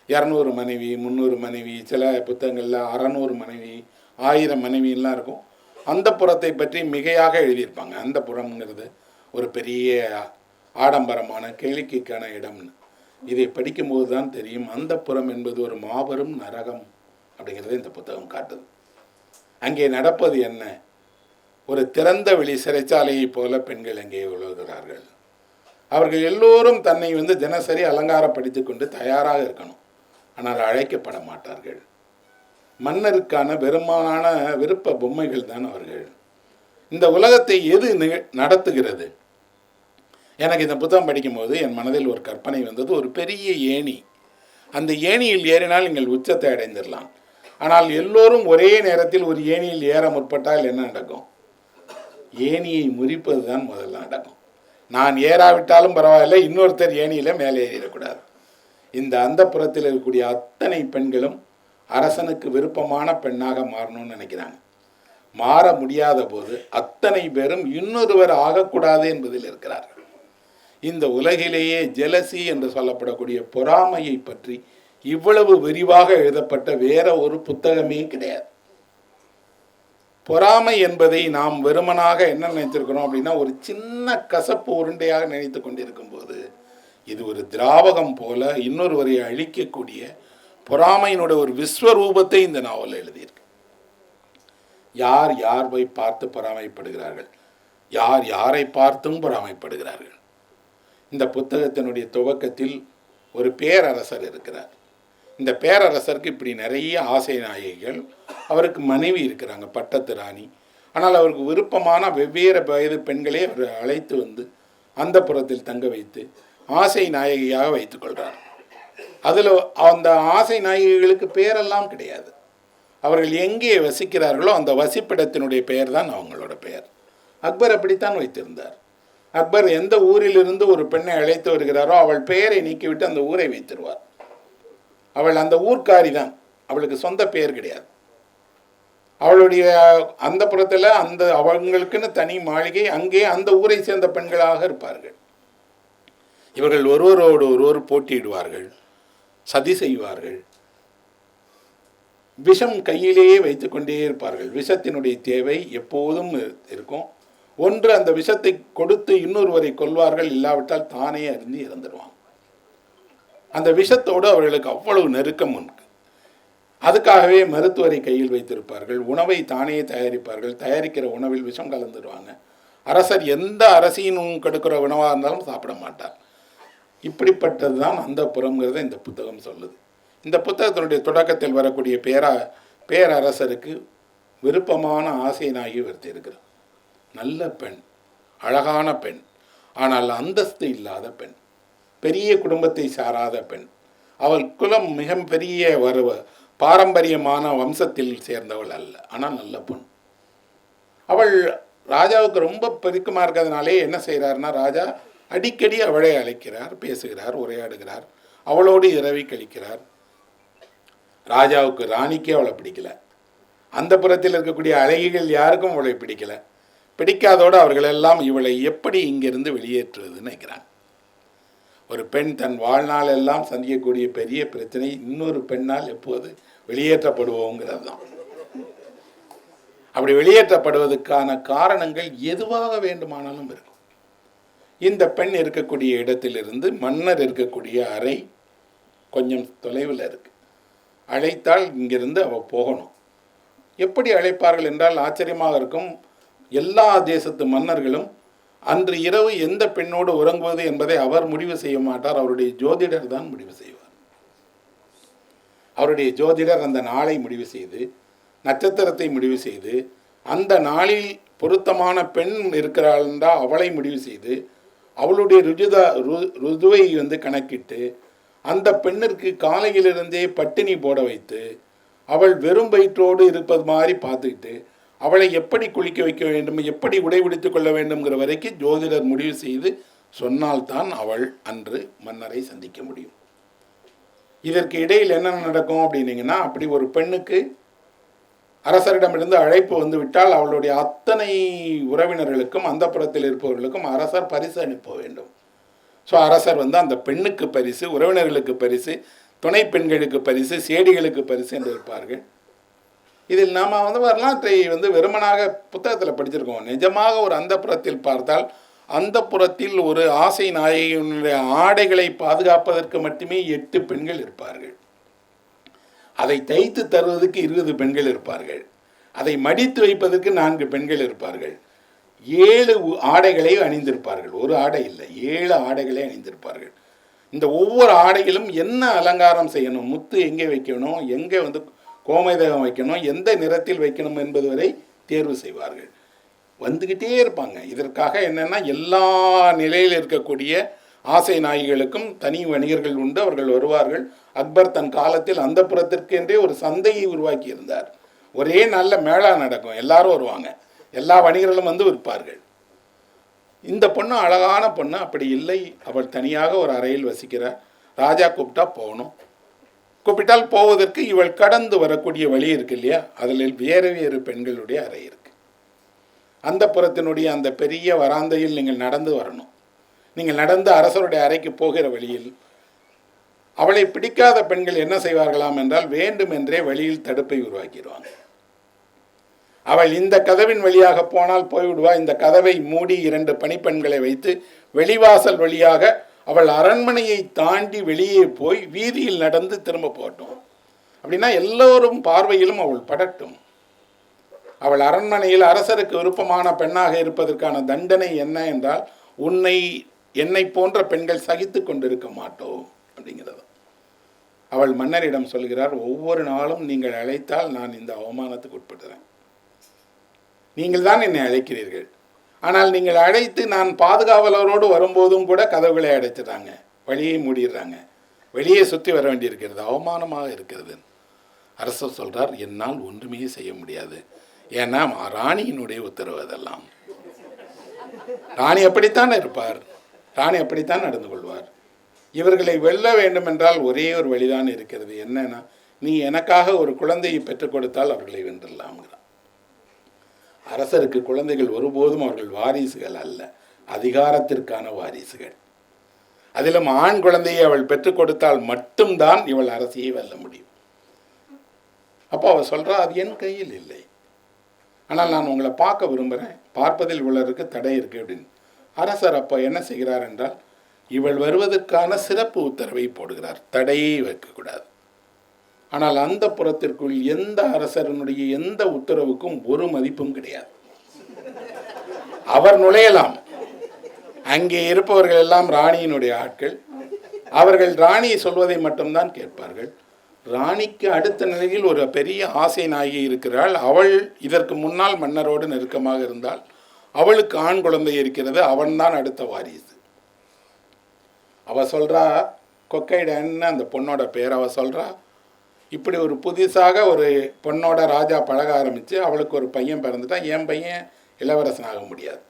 200 மனைவி, 300 மனைவி, சில புத்தகங்களில் 600 மனைவி, 1000 மனைவிலாம் இருக்கும். அந்த புறத்தை பற்றி மிகையாக எழுதியிருப்பாங்க. அந்த புறம்ங்கிறது ஒரு பெரிய ஆடம்பரமான கேளிக்கைக்கான இடம்னு. இதை படிக்கும்போது தான் தெரியும் அந்த புறம் என்பது ஒரு மாபெரும் நரகம் அப்படிங்கிறத இந்த புத்தகம் காட்டுது. அங்கே நடப்பது என்ன? ஒரு திறந்த வெளி சிறைச்சாலையை போல பெண்கள் அங்கே உழவுகிறார்கள். அவர்கள் எல்லோரும் தன்னை வந்து தினசரி அலங்காரப்படுத்தி கொண்டு தயாராக இருக்கணும். ஆனால் அழைக்கப்பட மாட்டார்கள். மன்னருக்கான வெறுமான விருப்ப பொம்மைகள் தான் அவர்கள். இந்த உலகத்தை எது நடத்துகிறது? எனக்கு இந்த புத்தகம் படிக்கும்போது என் மனதில் ஒரு கற்பனை வந்தது. ஒரு பெரிய ஏணி. அந்த ஏணியில் ஏறினால் நீங்கள் உச்சத்தை அடைந்துடலாம். ஆனால் எல்லோரும் ஒரே நேரத்தில் ஒரு ஏணியில் ஏற முற்பட்டால் என்ன நடக்கும்? ஏணியை முறிப்பது தான் முதல்ல நடக்கும். நான் ஏறாவிட்டாலும் பரவாயில்லை, இன்னொருத்தர் ஏணியில் மேலே ஏறிடக்கூடாது. இந்த அந்த புறத்தில் இருக்கக்கூடிய அத்தனை பெண்களும் அரசனுக்கு விருப்பமான பெண்ணாக மாறணும்னு நினைக்கிறாங்க. மாற முடியாத போது அத்தனை பேரும் இன்னொருவர் ஆகக்கூடாது என்பதில் இருக்கிறார்கள். இந்த உலகிலேயே ஜெலசி என்று சொல்லப்படக்கூடிய பொறாமையை பற்றி இவ்வளவு விரிவாக எழுதப்பட்ட வேற ஒரு புத்தகமே கிடையாது. பொறாமை என்பதை நாம் வெறுமனாக என்ன நினைத்திருக்கிறோம் அப்படின்னா, ஒரு சின்ன கசப்பு உருண்டையாக நினைத்து கொண்டிருக்கும் போது இது ஒரு திராவகம் போல இன்னொருவரை அழிக்கக்கூடிய பொறாமையினுடைய ஒரு விஸ்வரூபத்தை இந்த நாவலில் எழுதியிருக்கு. யார் யாரை பார்த்து பொறாமைப்படுகிறார்கள், யார் யாரை பார்த்தும் பொறாமைப்படுகிறார்கள். இந்த புத்தகத்தினுடைய துவக்கத்தில் ஒரு பேரரசர் இருக்கிறார். இந்த பேரரசருக்கு இப்படி நிறைய ஆசை நாயகிகள், அவருக்கு மனைவி இருக்கிறாங்க, பட்டத்து ராணி. ஆனால் அவருக்கு விருப்பமான வெவ்வேறு வயது பெண்களே அவர் அழைத்து வந்து அந்த புறத்தில் தங்க வைத்து ஆசை நாயகியாக வைத்துக்கொள்கிறார். அதில் அந்த ஆசை நாயகிகளுக்கு பெயரெல்லாம் கிடையாது. அவர்கள் எங்கே வசிக்கிறார்களோ அந்த வசிப்பிடத்தினுடைய பெயர் தான் அவங்களோட பெயர். அக்பர் அப்படித்தான் வைத்திருந்தார். அக்பர் எந்த ஊரிலிருந்து ஒரு பெண்ணை அழைத்து வருகிறாரோ அவள் பெயரை நீக்கிவிட்டு அந்த ஊரை வைத்திருவார். அவள் அந்த ஊர்க்காரி தான், அவளுக்கு சொந்த பெயர் கிடையாது. அவளுடைய அந்த புறத்தில் அந்த அவங்களுக்குன்னு தனி மாளிகை, அங்கே அந்த ஊரை சேர்ந்த பெண்களாக இருப்பார்கள். இவர்கள் ஒருவரோடு ஒருவர் போட்டியிடுவார்கள், சதி செய்வார்கள், விஷம் கையிலேயே வைத்து கொண்டே இருப்பார்கள். விஷத்தினுடைய தேவை எப்போதும் இருக்கும். ஒன்று அந்த விஷத்தை கொடுத்து இன்னொருவரை கொல்வார்கள், இல்லாவிட்டால் தானே அறிந்து இறந்துடுவாங்க. அந்த விஷத்தோடு அவர்களுக்கு அவ்வளவு நெருக்கம் உண்டு. அதுக்காகவே மருத்துவரை கையில் வைத்திருப்பார்கள், உணவை தானே தயாரிப்பார்கள், தயாரிக்கிற உணவில் விஷம் கலந்துடுவாங்க. அரசர் எந்த அரசியும் கெடுக்கிற உணவாக இருந்தாலும் சாப்பிட மாட்டார். இப்படிப்பட்டது தான் அந்த புறம்ங்கிறத இந்த புத்தகம் சொல்லுது. இந்த புத்தகத்தினுடைய தொடக்கத்தில் வரக்கூடிய பேரரசருக்கு விருப்பமான ஆசை நாயகி வருத்தியிருக்கிறார். நல்ல பெண், அழகான பெண், ஆனால் அந்தஸ்து இல்லாத பெண், பெரிய குடும்பத்தை சாராத பெண். அவள் குலம் மிக பெரிய பாரம்பரியமான வம்சத்தில் சேர்ந்தவள் அல்ல, ஆனால் நல்ல பெண். அவள் ராஜாவுக்கு ரொம்ப பெருக்கமாக இருக்கிறதுனாலே என்ன செய்கிறார்னா, ராஜா அடிக்கடி அவளை அழைக்கிறார், பேசுகிறார், உரையாடுகிறார், அவளோடு இரவி கழிக்கிறார். ராஜாவுக்கு ராணிக்கே அவளை பிடிக்கல. அந்த புறத்தில் இருக்கக்கூடிய அழகிகள் யாருக்கும் அவளை பிடிக்கல. பிடிக்காதோடு அவர்களெல்லாம் இவளை எப்படி இங்கிருந்து வெளியேற்றுவதுன்னு நினைக்கிறாங்க. ஒரு பெண் தன் வாழ்நாள் எல்லாம் சந்திக்கக்கூடிய பெரிய பிரச்சனை இன்னொரு பெண்ணால் எப்போது வெளியேற்றப்படுவோங்கிறது தான். அப்படி வெளியேற்றப்படுவதற்கான காரணங்கள் எதுவாக வேண்டுமானாலும் இருக்கும். இந்த பெண் இருக்கக்கூடிய இடத்திலிருந்து மன்னர் இருக்கக்கூடிய அறை கொஞ்சம் தொலைவில் இருக்கு. அழைத்தால் இங்கிருந்து அவள் போகணும். எப்படி அழைப்பார்கள் என்றால் ஆச்சரியமாக இருக்கும். எல்லா தேசத்து மன்னர்களும் அன்று இரவு எந்த பெண்ணோடு உறங்குவது என்பதை அவர் முடிவு செய்ய மாட்டார், அவருடைய ஜோதிடர் தான் முடிவு செய்வார். அவருடைய ஜோதிடர் அந்த நாளை முடிவு செய்து, நட்சத்திரத்தை முடிவு செய்து, அந்த நாளில் பொருத்தமான பெண் இருக்கிறாள் என்றால் அவளை முடிவு செய்து, அவளுடைய ருதுவை கணக்கிட்டு அந்த பெண்ணிற்கு காலையிலிருந்தே பட்டினி போட வைத்து, அவள் வெறும் வயிற்றோடு இருப்பது மாதிரி பார்த்துக்கிட்டு, அவளை எப்படி குளிக்க வைக்க வேண்டும், எப்படி உடைபிடித்து கொள்ள வேண்டும்ங்கிற வரைக்கும் ஜோதிடர் முடிவு செய்து சொன்னால்தான் அவள் அன்று மன்னரை சந்திக்க முடியும். இதற்கு இடையில் என்ன நடக்கும் அப்படின்னீங்கன்னா, அப்படி ஒரு பெண்ணுக்கு அரசரிடமிருந்து அழைப்பு விட்டால் அவளுடைய அத்தனை உறவினர்களுக்கும் அந்த புறத்தில் இருப்பவர்களுக்கும் அரசர் பரிசு அனுப்ப வேண்டும். ஸோ அரசர் வந்து அந்த பெண்ணுக்கு பரிசு, உறவினர்களுக்கு பரிசு, துணை பெண்களுக்கு பரிசு, சேடிகளுக்கு பரிசு என்று இருப்பார்கள். இதில் நாம் வந்து வரலாற்றை வந்து வெறுமனாக புத்தகத்தில் படிச்சிருக்கோம். நிஜமாக ஒரு அந்தப்புறத்தில் பார்த்தால் அந்தப்புறத்தில் ஒரு ஆசை நாயகியினுடைய ஆடைகளை பாதுகாப்பதற்கு மட்டுமே 8 பெண்கள் இருப்பார்கள். அதை தைத்து தருவதற்கு 20 பெண்கள் இருப்பார்கள். அதை மடித்து வைப்பதற்கு 4 பெண்கள் இருப்பார்கள். 7 ஆடைகளை அணிந்திருப்பார்கள். ஒரு ஆடை இல்லை, 7 ஆடைகளை அணிந்திருப்பார்கள். இந்த ஒவ்வொரு ஆடையிலும் என்ன அலங்காரம் செய்யணும், முத்து எங்கே வைக்கணும், எங்கே வந்து கோமேதகம் வைக்கணும், எந்த நிறத்தில் வைக்கணும் என்பது வரை தேர்வு செய்வார்கள். வந்துக்கிட்டே இருப்பாங்க. இதற்காக என்னென்னா எல்லா நிலையில் இருக்கக்கூடிய ஆசை நாய்களுக்கும் தனி வணிகர்கள் உண்டு. அவர்கள் வருவார்கள். அக்பர் தன் காலத்தில் அந்த புறத்திற்கென்றே ஒரு சந்தையை உருவாக்கி இருந்தார். ஒரே நல்ல மேளா நடக்கும், எல்லாரும் வருவாங்க, எல்லா வணிகர்களும் வந்து விற்பார்கள். இந்த பொண்ணு அழகான பொண்ணு அப்படி இல்லை. அவள் தனியாக ஒரு அறையில் வசிக்கிறார். ராஜா கூப்பிட்டா போகணும். கூப்பிட்டால் போவதற்கு இவள் கடந்து வரக்கூடிய வழி இருக்கு இல்லையா, அதில் வேறு வேறு பெண்களுடைய அறை இருக்கு. அந்த புறத்தினுடைய அந்த பெரிய வராந்தையில் நீங்கள் நடந்து வரணும். நீங்கள் நடந்து அரசருடைய அறைக்கு போகிற வழியில் அவளை பிடிக்காத பெண்கள் என்ன செய்வார்களாம் என்றால், வேண்டுமென்றே வழியில் தடுப்பை உருவாக்கிடுவாங்க. அவள் இந்த கதவின் வழியாக போனால் போய்விடுவா, இந்த கதவை மூடி 2 பணிப்பெண்களை வைத்து வெளிவாசல் வழியாக அவள் அரண்மனையை தாண்டி வெளியே போய் வீதியில் நடந்து திரும்ப போகட்டும். அப்படின்னா எல்லோரும் பார்வையிலும் அவள் படட்டும். அவள் அரண்மனையில் அரசருக்கு விருப்பமான பெண்ணாக இருப்பதற்கான தண்டனை என்ன என்றால், என்னை போன்ற பெண்கள் சகித்து கொண்டிருக்க மாட்டோம் அப்படிங்கிறது. அவள் மன்னரிடம் சொல்கிறார், ஒவ்வொரு நாளும் நீங்கள் அழைத்தால் நான் இந்த அவமானத்துக்கு உட்படுறேன். நீங்கள் தான் என்னை அழைக்கிறீர்கள், ஆனால் நீங்கள் அழைத்து நான் பாதுகாவலரோடு வரும்போதும் கூட கதவுகளை அடைச்சிடுறாங்க, வழியை மூடிடுறாங்க, வெளியே சுற்றி வர வேண்டியிருக்கிறது, அவமானமாக இருக்கிறது. அரசர் சொல்கிறார், என்னால் ஒன்றுமே செய்ய முடியாது. ஏன்னா ராணியினுடைய உத்தரவு அதெல்லாம். ராணி அப்படித்தான் இருப்பார், ராணி அப்படித்தான் நடந்து கொள்வார். இவர்களை வெல்ல வேண்டும் என்றால் ஒரே ஒரு வழிதான் இருக்கிறது. என்னன்னா, நீ எனக்காக ஒரு குழந்தையை பெற்றுக் கொடுத்தால் அவர்களை வென்றலாம்ங்கிறார். அரசருக்கு குழந்தைகள் ஒருபோதும் அவர்கள் வாரிசுகள் அல்ல, அதிகாரத்திற்கான வாரிசுகள். அதிலும் ஆண் குழந்தையை அவள் பெற்றுக் கொடுத்தால் மட்டும்தான் இவள் அரசியை வெல்ல முடியும். அப்போ அவள் சொல்கிறா, அது என் கையில் இல்லை, ஆனால் நான் உங்களை பார்க்க விரும்புகிறேன், பார்ப்பதில் உள்ளதற்கு தடை இருக்குது அப்படின்னு. அரசர் அப்போ என்ன செய்கிறார் என்றால், இவள் வருவதற்கான சிறப்பு உத்தரவை போடுகிறார், தடையே வைக்கக்கூடாது. ஆனால் அந்த புறத்திற்குள் எந்த அரசரனுடைய எந்த உத்தரவுக்கும் ஒரு மதிப்பும் கிடையாது. அவர் நுழையலாம், அங்கே இருப்பவர்கள் எல்லாம் ராணியினுடைய ஆட்கள், அவர்கள் ராணி சொல்வதை மட்டும்தான் கேட்பார்கள். ராணிக்கு அடுத்த நிலையில் ஒரு பெரிய ஆசை நாயகி இருக்கிறாள். அவள் இதற்கு முன்னால் மன்னரோடு நெருக்கமாக இருந்தால், அவளுக்கு ஆண் குழந்தை இருக்கிறது, அவன்தான் அடுத்த வாரிசு. அவள் சொல்கிறா, கொக்கைடன்னு அந்த பொண்ணோட பேர். அவள் சொல்கிறா, இப்படி ஒரு புதுசாக ஒரு பொண்ணோட ராஜா பழக ஆரம்பித்து அவளுக்கு ஒரு பையன் பிறந்துட்டா, என் பையன் இளவரசனாக முடியாது.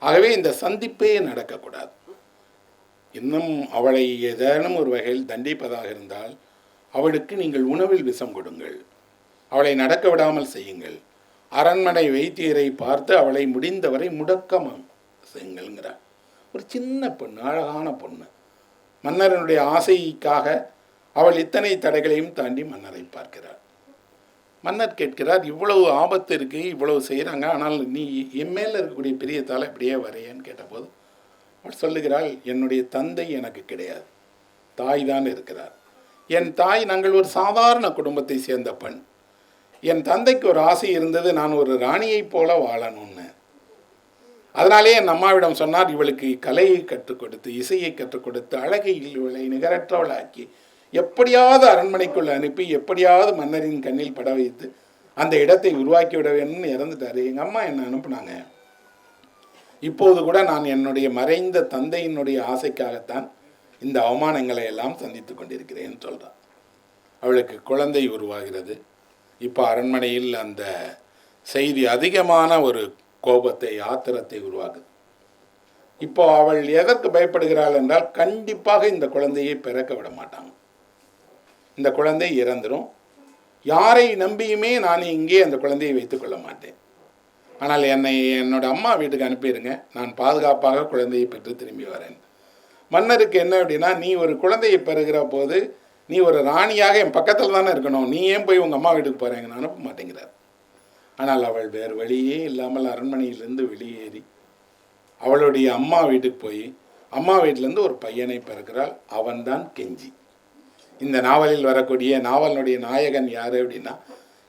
ஆகவே இந்த சந்திப்பே நடக்கக்கூடாது. இன்னும் அவளை ஏதேனும் ஒரு வகையில் தண்டிப்பதாக இருந்தால் அவளுக்கு நீங்கள் உணவில் விஷம் கொடுங்கள், அவளை நடக்க விடாமல் செய்யுங்கள், அரண்மனை வைத்தியரை பார்த்து அவளை முடிந்தவரை முடக்கமாக செய்யுங்கள்ங்கிறார். ஒரு சின்ன பொண்ணு, அழகான பொண்ணு. மன்னரனுடைய ஆசைக்காக அவள் இத்தனை தடைகளையும் தாண்டி மன்னரை பார்க்கிறார். மன்னர் கேட்கிறார், இவ்வளவு ஆபத்து இருக்குது, இவ்வளவு செய்கிறாங்க, ஆனால் நீ என் மேலே இருக்கக்கூடிய பிரியத்தால் இப்படியே வரையன்னு கேட்டபோது அவள் சொல்லுகிறாள், என்னுடைய தந்தை எனக்கு கிடையாது, தாய் தான் இருக்கிறார். என் தாய், நாங்கள் ஒரு சாதாரண குடும்பத்தை சேர்ந்த பெண். என் தந்தைக்கு ஒரு ஆசை இருந்தது, நான் ஒரு ராணியைப் போல வாழணும்னு. அதனாலே என் அம்மாவிடம் சொன்னார், இவளுக்கு கலையை கற்றுக் கொடுத்து, இசையை கற்றுக் கொடுத்து, அழகை இவளை நிகரற்றவளாக்கி எப்படியாவது அரண்மனைக்குள்ள அனுப்பி எப்படியாவது மன்னரின் கண்ணில் பட வைத்து அந்த இடத்தை உருவாக்கி விட வேணும்னு இறந்துட்டாரு. எங்கள் அம்மா என்னை அனுப்புனாங்க. இப்போது கூட நான் என்னுடைய மறைந்த தந்தையினுடைய ஆசைக்காகத்தான் இந்த அவமானங்களை எல்லாம் சந்தித்து கொண்டிருக்கிறேன்னு சொல்கிறான். அவளுக்கு குழந்தை உருவாகிறது. இப்போ அரண்மனையில் அந்த செய்தி அதிகமான ஒரு கோபத்தை, ஆத்திரத்தை உருவாக்குது. இப்போ அவள் எதற்கு பயப்படுகிறாள் என்றால், கண்டிப்பாக இந்த குழந்தையை பிறக்க விட மாட்டாங்க, இந்த குழந்தை இறந்துடும். யாரை நம்பியுமே நான் இங்கே அந்த குழந்தையை வைத்துக்கொள்ள மாட்டேன். ஆனால் என்னை என்னோட அம்மா வீட்டுக்கு அனுப்பிடுங்க, நான் பாதுகாப்பாக குழந்தையை பெற்று திரும்பி வரேன். மன்னருக்கு என்ன அப்படின்னா, நீ ஒரு குழந்தையை பெறுகிற போது நீ ஒரு ராணியாக என் பக்கத்தில் தானே இருக்கணும், நீ ஏன் போய் உங்கள் அம்மா வீட்டுக்கு போகிறேங்கன்னு அனுப்ப மாட்டேங்கிறார். ஆனால் அவள் வேறு வழியே இல்லாமல் அரண்மனையிலிருந்து வெளியேறி அவளுடைய அம்மா வீட்டுக்கு போய் அம்மா வீட்டிலேருந்து ஒரு பையனை பிறக்கிறாள். அவன்தான் கெஞ்சி. இந்த நாவலில் வரக்கூடிய நாவலினுடைய நாயகன் யார் அப்படின்னா,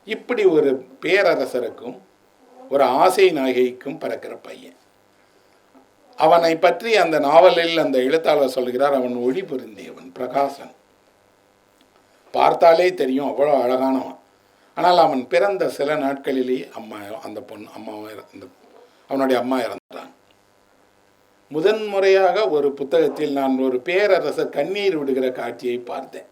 இப்படி ஒரு பேரரசருக்கும் ஒரு ஆசை நாயகிக்கும் பிறக்கிற பையன். அவனை பற்றி அந்த நாவலில் அந்த எழுத்தாளர் சொல்கிறார், அவன் ஒளி பொருந்தியவன், பிரகாசன், பார்த்தாலே தெரியும் அவ்வளோ அழகானவன். ஆனால் அவன் பிறந்த சில நாட்களிலேயே அவனுடைய அம்மா இறந்துட்டான். முதன்முறையாக ஒரு புத்தகத்தில் நான் ஒரு பேரரசர் கண்ணீர் விடுகிற காட்சியை பார்த்தேன்.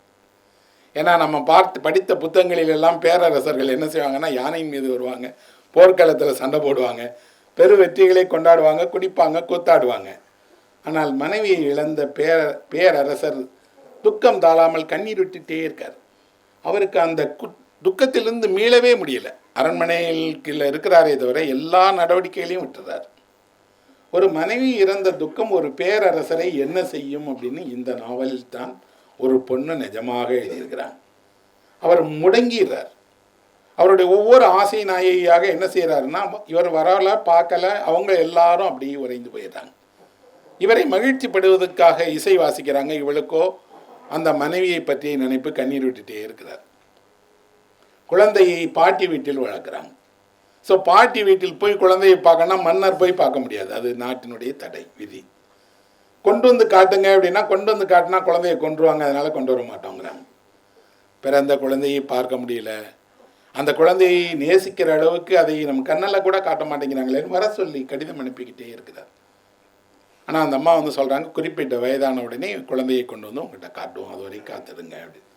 ஏன்னா நம்ம படித்த புத்தகங்களிலெல்லாம் பேரரசர்கள் என்ன செய்வாங்கன்னா, யானையின் மீது வருவாங்க, போர்க்களத்தில் சண்டை போடுவாங்க, பெரு வெற்றிகளை கொண்டாடுவாங்க, குடிப்பாங்க, கூத்தாடுவாங்க. ஆனால் மனைவியை இழந்த பேரரசர் துக்கம் தாழாமல் கண்ணீர் விட்டுட்டே இருக்கார். அவருக்கு அந்த துக்கத்திலிருந்து மீளவே முடியல. அரண்மனையில் இருக்கிறாரே தவிர எல்லா நடவடிக்கைகளையும் விட்டுறார். ஒரு மனைவி இறந்த துக்கம் ஒரு பேரரசரை என்ன செய்யும் அப்படின்னு இந்த நாவலில் தான் ஒரு பொண்ணு நிஜமாக எழுதியிருக்கிறாங்க. அவர் முடங்கிறார். அவருடைய ஒவ்வொரு ஆசை நாயகியாக என்ன செய்கிறாருன்னா, இவர் வரல பார்க்கல, அவங்க எல்லாரும் அப்படியே உறைந்து போயிடுறாங்க. இவரை மகிழ்ச்சிப்படுவதற்காக இசை வாசிக்கிறாங்க. இவளுக்கோ அந்த மனைவியை பற்றிய நினைப்பு கண்ணீர் விட்டுட்டே இருக்கிறார். குழந்தையை பாட்டி வீட்டில் வளர்க்குறாங்க. ஸோ பாட்டி வீட்டில் போய் குழந்தையை பார்க்கணும்னா மன்னர் போய் பார்க்க முடியாது, அது நாட்டினுடைய தடை விதி. கொண்டு வந்து காட்டுங்க அப்படின்னா, கொண்டு வந்து காட்டினா குழந்தையை கொண்டுருவாங்க, அதனால் கொண்டு வர மாட்டோங்கிறாங்க. பிறந்த குழந்தையை பார்க்க முடியல, அந்த குழந்தையை நேசிக்கிற அளவுக்கு அதை நம்ம கண்ணில் கூட காட்ட மாட்டேங்கிறாங்களேன்னு வர சொல்லி கடிதம் அனுப்பிக்கிட்டே இருக்கிறார். ஆனால் அந்த அம்மா வந்து சொல்கிறாங்க, குறிப்பிட்ட வயதான உடனே குழந்தையை கொண்டு வந்து உங்கள்கிட்ட காட்டுவோம், அது வரைக்கும் காத்துடுங்க அப்படின்னு.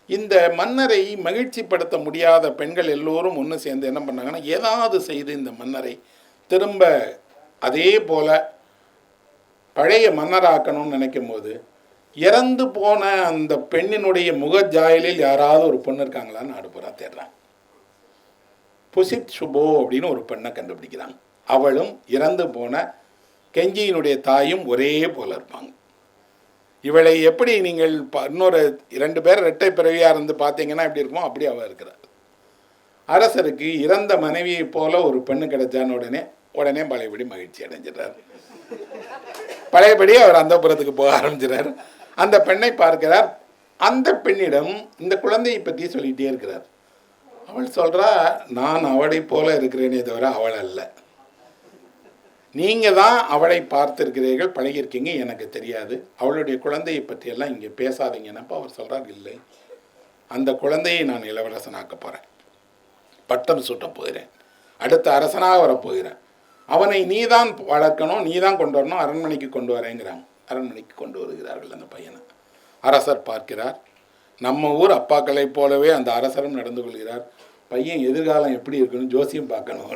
இந்த மன்னரை மகிழ்ச்சிப்படுத்த முடியாத பெண்கள் எல்லோரும் ஒன்று சேர்ந்து என்ன பண்ணாங்கன்னா, ஏதாவது செய்து இந்த மன்னரை திரும்ப அதே போல் பழைய மன்னராக்கணும்னு நினைக்கும் போது, இறந்து போன அந்த பெண்ணினுடைய முகஜாயலில் யாராவது ஒரு பொண்ணு இருக்காங்களான்னு நாடுபுறா தேடுறாங்க. புசித் சுபோ அப்படின்னு ஒரு பெண்ணை கண்டுபிடிக்கிறாங்க. அவளும் இறந்து போன கெஞ்சியினுடைய தாயும் ஒரே போல இருப்பாங்க. இவளை எப்படி நீங்கள் இன்னொரு 2 பேர் இரட்டை பிறவியாக இருந்து பார்த்தீங்கன்னா எப்படி இருக்குமோ அப்படி அவள் இருக்கிறார். அரசருக்கு இறந்த மனைவியை போல ஒரு பெண்ணு கிடைச்சான்னு உடனே பழையபடி மகிழ்ச்சி அடைஞ்சிடறார். பழையபடி அவர் அந்த புறத்துக்கு போக ஆரம்பிச்சிடார். அந்த பெண்ணை பார்க்கிறார். அந்த பெண்ணிடம் இந்த குழந்தையை பற்றி சொல்லிகிட்டே இருக்கிறார். அவள் சொல்கிறா, நான் அவளை போல இருக்கிறேனே தவிர அவள் அல்ல, நீங்கள் தான் அவளை பார்த்துருக்கிறீர்கள், பழகியிருக்கீங்க, எனக்கு தெரியாது, அவளுடைய குழந்தையை பற்றியெல்லாம் இங்கே பேசாதீங்கன்னப்போ அவர் சொல்கிறார், இல்லை, அந்த குழந்தையை நான் இளவரசனாக்க போகிறேன், பட்டம் சூட்ட போகிறேன், அடுத்த அரசனாக வரப்போகிறேன், அவனை நீ தான் வளர்க்கணும், நீ தான் கொண்டு வரணும், அரண்மனைக்கு கொண்டு வரேங்கிறாங்க. அரண்மனைக்கு கொண்டு வருகிறார்கள் அந்த பையனை. அரசர் பார்க்கிறார். நம்ம ஊர் அப்பாக்களை போலவே அந்த அரசரும் நடந்து கொள்கிறார். பையன் எதிர்காலம் எப்படி இருக்குன்னு ஜோசியம் பார்க்கணும்.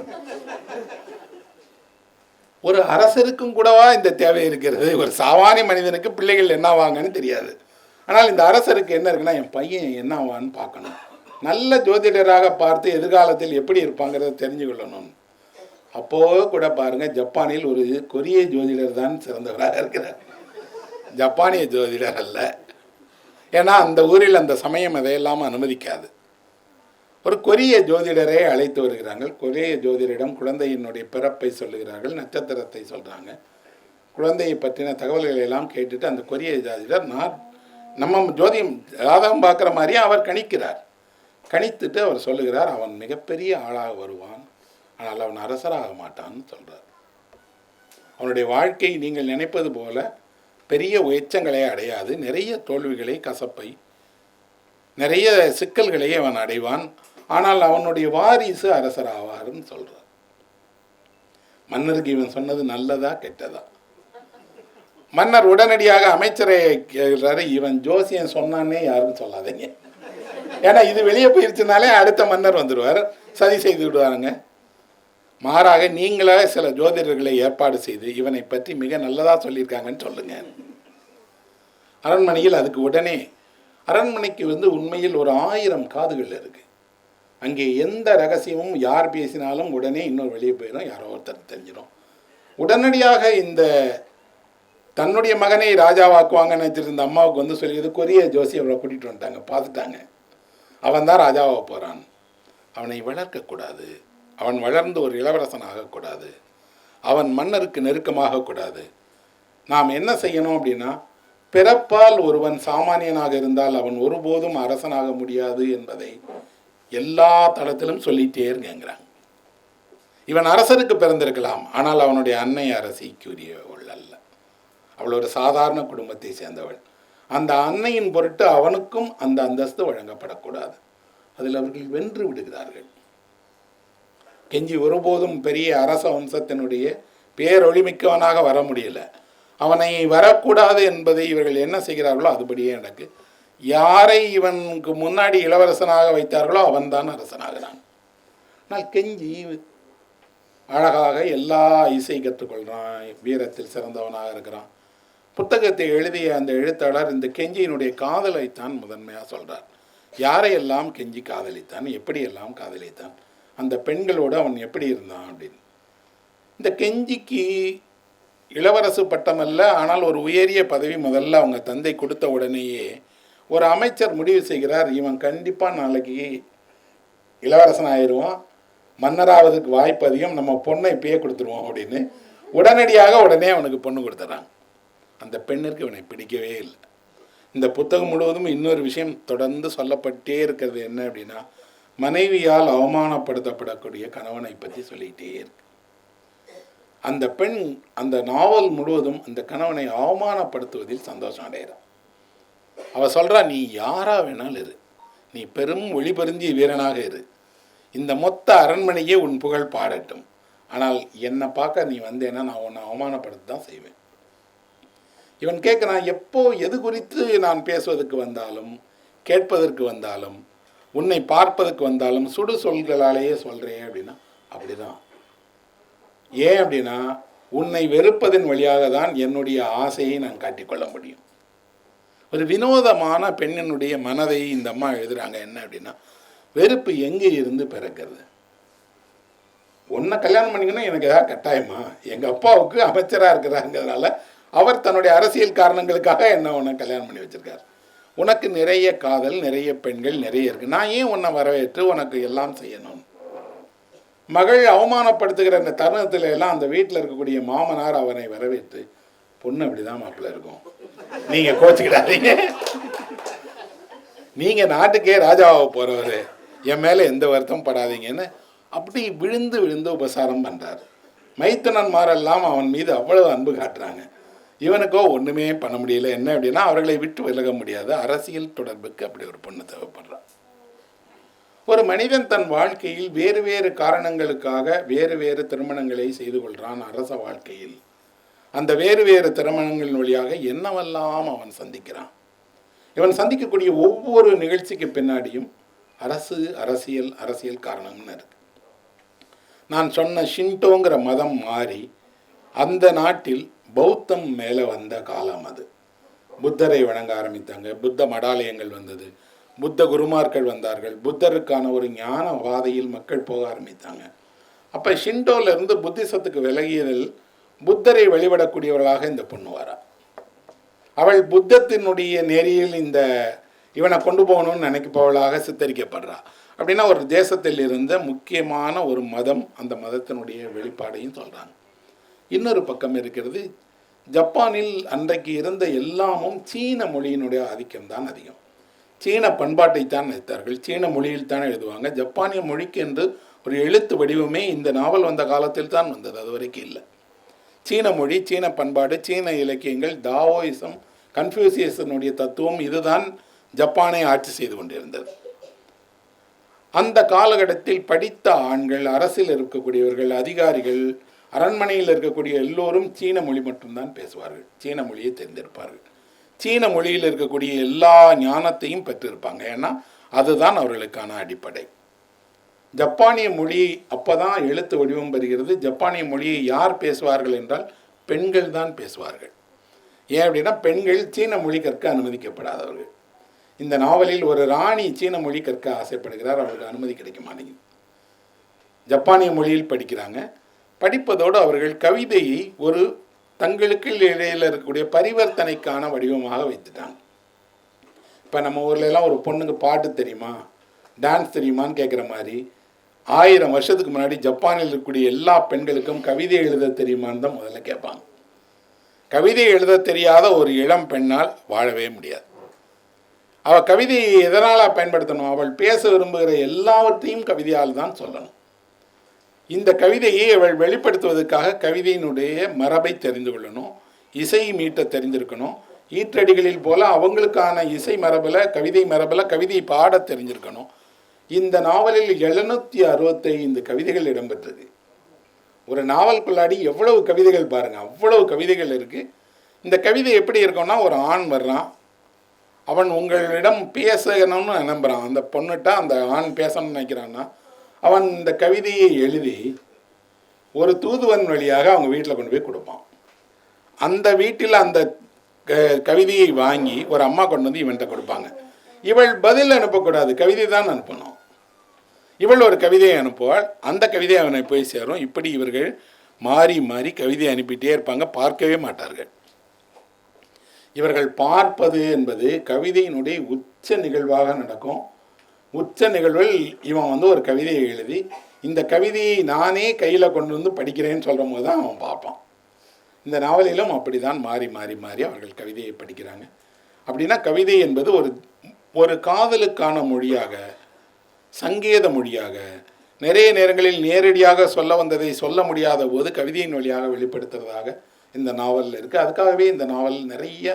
ஒரு அரசருக்கும் கூடவா இந்த தேவை இருக்கிறது? ஒரு சாமானிய மனிதனுக்கு பிள்ளைகள் என்ன வாங்கன்னு தெரியாது. ஆனால் இந்த அரசருக்கு என்ன இருக்குன்னா, என் பையன் என்ன ஆவான்னு பார்க்கணும், நல்ல ஜோதிடராக பார்த்து எதிர்காலத்தில் எப்படி இருப்பாங்கிறத தெரிஞ்சு கொள்ளணும். அப்போது கூட பாருங்கள், ஜப்பானில் ஒரு கொரிய ஜோதிடர் தான் சிறந்தவராக இருக்கிறார், ஜப்பானிய ஜோதிடர் அல்ல. ஏன்னா அந்த ஊரில் அந்த சமயம் அதையெல்லாம் அனுமதிக்காது. ஒரு கொரிய ஜோதிடரை அழைத்து வருகிறார்கள். கொரிய ஜோதிடரிடம் குழந்தையினுடைய பிறப்பை சொல்லுகிறார்கள், நட்சத்திரத்தை சொல்கிறாங்க, குழந்தையை பற்றின தகவல்களை எல்லாம் கேட்டுட்டு அந்த கொரிய ஜோதிடர் நம்ம ஜோதியம் ஜாதகம் பார்க்குற மாதிரியே அவர் கணிக்கிறார். கணித்துட்டு அவர் சொல்லுகிறார், அவன் மிகப்பெரிய ஆளாக வருவான், ஆனால் அவன் அரசராக மாட்டான்னு சொல்கிறார். அவனுடைய வாழ்க்கை நீங்கள் நினைப்பது போல பெரிய உயர்ச்சங்களை அடையாது, நிறைய தோல்விகளை, கசப்பை, நிறைய சிக்கல்களை அவன் அடைவான், ஆனால் அவனுடைய வாரிசு அரசராவார்னு சொல்கிறார். மன்னருக்கு இவன் சொன்னது நல்லதா கெட்டதா? மன்னர் உடனடியாக அமைச்சரை கேட்கிறாரு, இவன் ஜோசியம் சொன்னானே யாரும் சொல்லாதீங்க, ஏன்னா இது வெளியே போயிருச்சுனாலே அடுத்த மன்னர் வந்துடுவார், சதி செய்து விடுவாருங்க. மாறாக நீங்களே சில ஜோதிடர்களை ஏற்பாடு செய்து இவனை பற்றி மிக நல்லதாக சொல்லியிருக்காங்கன்னு சொல்லுங்க. அரண்மனையில் அதுக்கு உடனே, அரண்மனைக்கு உண்மையில் ஒரு 1000 காதுகள் இருக்குது. அங்கே எந்த ரகசியமும் யார் பேசினாலும் உடனே இன்னொரு வெளியே போயிடும், யாரோ ஒருத்தர் தெரிஞ்சிடும். உடனடியாக இந்த தன்னுடைய மகனை ராஜாவாக்குவாங்கன்னு வச்சுருந்த அம்மாவுக்கு வந்து சொல்லியது கொரிய ஜோசி அவரை கூட்டிகிட்டு வந்துட்டாங்க, பார்த்துட்டாங்க. அவன் தான் ராஜாவாக போகிறான், அவனை வளர்க்கக்கூடாது, அவன் வளர்ந்து ஒரு இளவரசன் ஆகக்கூடாது, அவன் மன்னருக்கு நெருக்கமாகக்கூடாது. நாம் என்ன செய்யணும் அப்படின்னா, பிறப்பால் ஒருவன் சாமானியனாக இருந்தால் அவன் ஒருபோதும் அரசனாக முடியாது என்பதை எல்லா தளத்திலும் சொல்லிகிட்டே இருங்கிறாங்க. இவன் அரசருக்கு பிறந்திருக்கலாம், ஆனால் அவனுடைய அன்னை அரசிக்குரியவள் அல்ல, அவள் ஒரு சாதாரண குடும்பத்தை சேர்ந்தவள். அந்த அன்னையின் பொருட்டு அவனுக்கும் அந்த அந்தஸ்து வழங்கப்படக்கூடாது. அதில் அவர்கள் வென்று விடுகிறார்கள். கெஞ்சி ஒருபோதும் பெரிய அரச வம்சத்தினுடைய பேரொளிமிக்கவனாக வர முடியல. அவனை வரக்கூடாது என்பதை இவர்கள் என்ன செய்கிறார்களோ அதுபடியே எனக்கு. யாரை இவனுக்கு முன்னாடி இளவரசனாக வைத்தார்களோ அவன்தான் அரசனாகிறான். ஆனால் கெஞ்சி அழகாக எல்லா இசை கற்றுக்கொள்கிறான், வீரத்தில் சிறந்தவனாக இருக்கிறான். புத்தகத்தை எழுதிய அந்த எழுத்தாளர் இந்த கெஞ்சியினுடைய காதலைத்தான் முதன்மையாக சொல்கிறார். யாரையெல்லாம் கெஞ்சி காதலித்தான், எப்படியெல்லாம் காதலித்தான், அந்த பெண்களோடு அவன் எப்படி இருந்தான் அப்படின்னு. இந்த கெஞ்சிக்கு இளவரசு பட்டம் அல்ல, ஆனால் ஒரு உயரிய பதவி முதல்ல அவங்க தந்தை கொடுத்த உடனேயே ஒரு அமைச்சர் முடிவு செய்கிறார், இவன் கண்டிப்பாக நாளைக்கு இளவரசன் ஆயிடுவான், மன்னராவதுக்கு வாய்ப்பு அதிகம், நம்ம பொண்ணை இப்பயே கொடுத்துருவோம் அப்படின்னு உடனடியாக உடனே அவனுக்கு பொண்ணு கொடுத்துட்றாங்க. அந்த பெண்ணிற்கு இவனை பிடிக்கவே இல்லை. இந்த புத்தகம் முழுவதும் இன்னொரு விஷயம் தொடர்ந்து சொல்லப்பட்டே இருக்கிறது என்ன அப்படின்னா, மனைவியால் அவமானப்படுத்தப்படக்கூடிய கணவனை பற்றி சொல்லிகிட்டே இருக்கு. அந்த பெண் அந்த நாவல் முழுவதும் அந்த கணவனை அவமானப்படுத்துவதில் சந்தோஷம் அடைகிறான். அவள் சொல்கிறா, நீ யாரா வேணாலும் இரு, நீ பெரும் ஒளிபருந்திய வீரனாக இரு, இந்த மொத்த அரண்மனையே உன் புகழ் பாடட்டும், ஆனால் என்னை பார்க்க நீ வந்தேன்னா நான் உன்னை அவமானப்படுத்த தான் செய்வேன். இவன் கேட்குறான், எப்போ எது குறித்து நான் பேசுவதற்கு வந்தாலும் கேட்பதற்கு வந்தாலும் உன்னை பார்ப்பதற்கு வந்தாலும் சுடு சொல்களாலேயே சொல்கிறேன் அப்படின்னா. அப்படிதான். ஏன் அப்படின்னா, உன்னை வெறுப்பதன் வழியாக தான் என்னுடைய ஆசையை நான் காட்டிக்கொள்ள முடியும். ஒரு வினோதமான பெண்ணினுடைய மனதை இந்த அம்மா எழுதுகிறாங்க. என்ன அப்படின்னா, வெறுப்பு எங்கே இருந்து பிறக்கிறது? உன்னை கல்யாணம் பண்ணிக்கணும் எனக்கு ஏதாவது கட்டாயமா? எங்கள் அப்பாவுக்கு அமைச்சராக இருக்கிறாங்கிறதுனால அவர் தன்னுடைய அரசியல் காரணங்களுக்காக என்ன உன்னை கல்யாணம் பண்ணி வச்சுருக்கார். உனக்கு நிறைய காதல், நிறைய பெண்கள் நிறைய இருக்குது, நான் ஏன் உன்னை வரவேற்று உனக்கு எல்லாம் செய்யணும்? மகள் அவமானப்படுத்துகிற அந்த தருணத்தில் எல்லாம் அந்த வீட்டில் இருக்கக்கூடிய மாமனார் அவனை வரவேற்று, பொண்ணு அப்படி தான் மாப்பிள்ளை இருக்கும், நீங்கள் கோச்சிக்கிடாதீங்க, நீங்கள் நாட்டுக்கே ராஜாவாக போகிறவர், என் மேலே எந்த வருத்தம் படாதீங்கன்னு அப்படி விழுந்து விழுந்து உபசாரம் பண்ணுறார். மைத்துனன்மாரெல்லாம் அவன் மீது அவ்வளவு அன்பு காட்டுறாங்க. இவனுக்கோ ஒன்றுமே பண்ண முடியல. என்ன அப்படின்னா, அவர்களை விட்டு விலக முடியாது, அரசியல் தொடர்புக்கு அப்படி ஒரு பொண்ணு தேவைப்படுறான். ஒரு மனிதன் தன் வாழ்க்கையில் வேறு வேறு காரணங்களுக்காக வேறு வேறு திருமணங்களை செய்து கொள்கிறான். அரச வாழ்க்கையில் அந்த வேறு வேறு திருமணங்களின் வழியாக என்னவெல்லாம் அவன் சந்திக்கிறான். இவன் சந்திக்கக்கூடிய ஒவ்வொரு நிகழ்ச்சிக்கு பின்னாடியும் அரசியல் காரணம்னு இருக்கு. நான் சொன்ன ஷின்டோங்கிற மதம் மாறி அந்த நாட்டில் பௌத்தம் மேலே வந்த காலம் அது. புத்தரை வணங்க ஆரம்பித்தாங்க, புத்த மடாலயங்கள் வந்தது, புத்த குருமார்கள் வந்தார்கள், புத்தருக்கான ஒரு ஞான பாதையில் மக்கள் போக ஆரம்பித்தாங்க. அப்போ ஷின்டோலேருந்து புத்திசத்துக்கு விலகியதில் புத்தரை வழிபடக்கூடியவர்களாக இந்த பொண்ணு வரா. அவள் புத்தத்தினுடைய நெறியில் இவனை கொண்டு போகணும்னு நினைப்பவளாக சித்தரிக்கப்படுறா. அப்படின்னா ஒரு தேசத்தில் இருந்த முக்கியமான ஒரு மதம், அந்த மதத்தினுடைய வெளிப்பாடையும் சொல்கிறாங்க. இன்னொரு பக்கம் இருக்கிறது, ஜப்பானில் அன்றைக்கு இருந்த எல்லாமும் சீன மொழியினுடைய ஆதிக்கம்தான் அதிகம். சீன பண்பாட்டைத்தான் நினைத்தார்கள், சீன மொழியில் தான் எழுதுவாங்க. ஜப்பானிய மொழிக்கு என்று ஒரு எழுத்து வடிவமே இந்த நாவல் வந்த காலத்தில் தான் வந்தது, அது வரைக்கும் இல்லை. சீன மொழி, சீன பண்பாடு, சீன இலக்கியங்கள், தாவோயிசம், கன்ஃபியூசியஸனுடைய தத்துவம், இதுதான் ஜப்பானை ஆட்சி செய்து கொண்டிருந்தது. அந்த காலகட்டத்தில் படித்த ஆண்கள், அரசில் இருக்கக்கூடியவர்கள், அதிகாரிகள், அரண்மனையில் இருக்கக்கூடிய எல்லோரும் சீன மொழி மட்டும்தான் பேசுவார்கள், சீன மொழியை தெரிந்திருப்பார்கள். சீன மொழியில் இருக்கக்கூடிய எல்லா ஞானத்தையும் பெற்றிருப்பாங்க. ஏன்னா அதுதான் அவர்களுக்கான அடிப்படை. ஜப்பானிய மொழி அப்போ தான் எழுத்து வடிவம் பெறுகிறது. ஜப்பானிய மொழியை யார் பேசுவார்கள் என்றால் பெண்கள் தான் பேசுவார்கள். ஏன் அப்படின்னா, பெண்கள் சீன மொழி கற்க அனுமதிக்கப்படாதவர்கள். இந்த நாவலில் ஒரு ராணி சீன மொழி கற்க ஆசைப்படுகிறார், அவருக்கு அனுமதி கிடைக்க மாட்டேங்குது. ஜப்பானிய மொழியில் படிக்கிறாங்க. படிப்பதோடு அவர்கள் கவிதையை ஒரு தங்களுக்கு இடையில் இருக்கக்கூடிய பரிவர்த்தனைக்கான வடிவமாக வைத்துட்டாங்க. இப்போ நம்ம ஊர்லலாம் ஒரு பொண்ணுக்கு பாட்டு தெரியுமா, டான்ஸ் தெரியுமான்னு கேட்குற மாதிரி 1000 வருஷத்துக்கு முன்னாடி ஜப்பானில் இருக்கக்கூடிய எல்லா பெண்களுக்கும் கவிதை எழுத தெரியுமான்னு தான் முதல்ல கேட்பாங்க. கவிதை எழுத தெரியாத ஒரு இளம் பெண்ணால் வாழவே முடியாது. அவள் கவிதையை எதனால் பயன்படுத்தணும்? அவள் பேச விரும்புகிற எல்லாவற்றையும் கவிதையால் தான் சொல்லணும். இந்த கவிதையை அவள் வெளிப்படுத்துவதற்காக கவிதையினுடைய மரபை தெரிந்து கொள்ளணும், இசை மீட்ட தெரிஞ்சிருக்கணும். ஈற்றடிகளில் போல அவங்களுக்கான இசை மரபில், கவிதை மரபில் கவிதையை பாட தெரிஞ்சிருக்கணும். இந்த நாவலில் 765 கவிதைகள் இடம்பெற்றது. ஒரு நாவலுக்குள்ளாடி எவ்வளவு கவிதைகள் பாருங்கள், அவ்வளவு கவிதைகள் இருக்குது. இந்த கவிதை எப்படி இருக்கும்னா, ஒரு ஆண் வர்றான், அவன் உங்களிடம் பேசணும்னு நம்புகிறான். அந்த பொண்ணுகிட்ட அந்த ஆண் பேசணும்னு நினைக்கிறான்னா, அவன் இந்த கவிதையை எழுதி ஒரு தூதுவன் வழியாக அவங்க வீட்டில் கொண்டு போய் கொடுப்பான். அந்த வீட்டில் அந்த கவிதையை வாங்கி ஒரு அம்மா கொண்டு வந்து இவன்கிட்ட கொடுப்பாங்க. இவள் பதில் அனுப்பக்கூடாது, கவிதை தான் அனுப்பணும். இவள் ஒரு கவிதையை அனுப்புவாள், அந்த கவிதை அவனை போய் சேரும். இப்படி இவர்கள் மாறி மாறி கவிதை அனுப்பிட்டே இருப்பாங்க, பார்க்கவே மாட்டார்கள். இவர்கள் பார்ப்பது என்பது கவிதையினுடைய உச்ச நிகழ்வாக நடக்கும். உச்ச நிகழ்வில் இவன் வந்து ஒரு கவிதையை எழுதி, இந்த கவிதையை நானே கையில் கொண்டு வந்து படிக்கிறேன்னு சொல்கிற போது தான் அவன் பார்ப்பான். இந்த நாவலிலும் அப்படி தான் மாறி மாறி மாறி அவர்கள் கவிதையை படிக்கிறாங்க. அப்படின்னா கவிதை என்பது ஒரு காதலுக்கான மொழியாக, சங்கேத மொழியாக, நிறைய நேரங்களில் நேரடியாக சொல்ல வந்ததை சொல்ல முடியாத போது கவிதையின் வழியாக வெளிப்படுத்துறதாக இந்த நாவலில் இருக்குது. அதுக்காகவே இந்த நாவல் நிறைய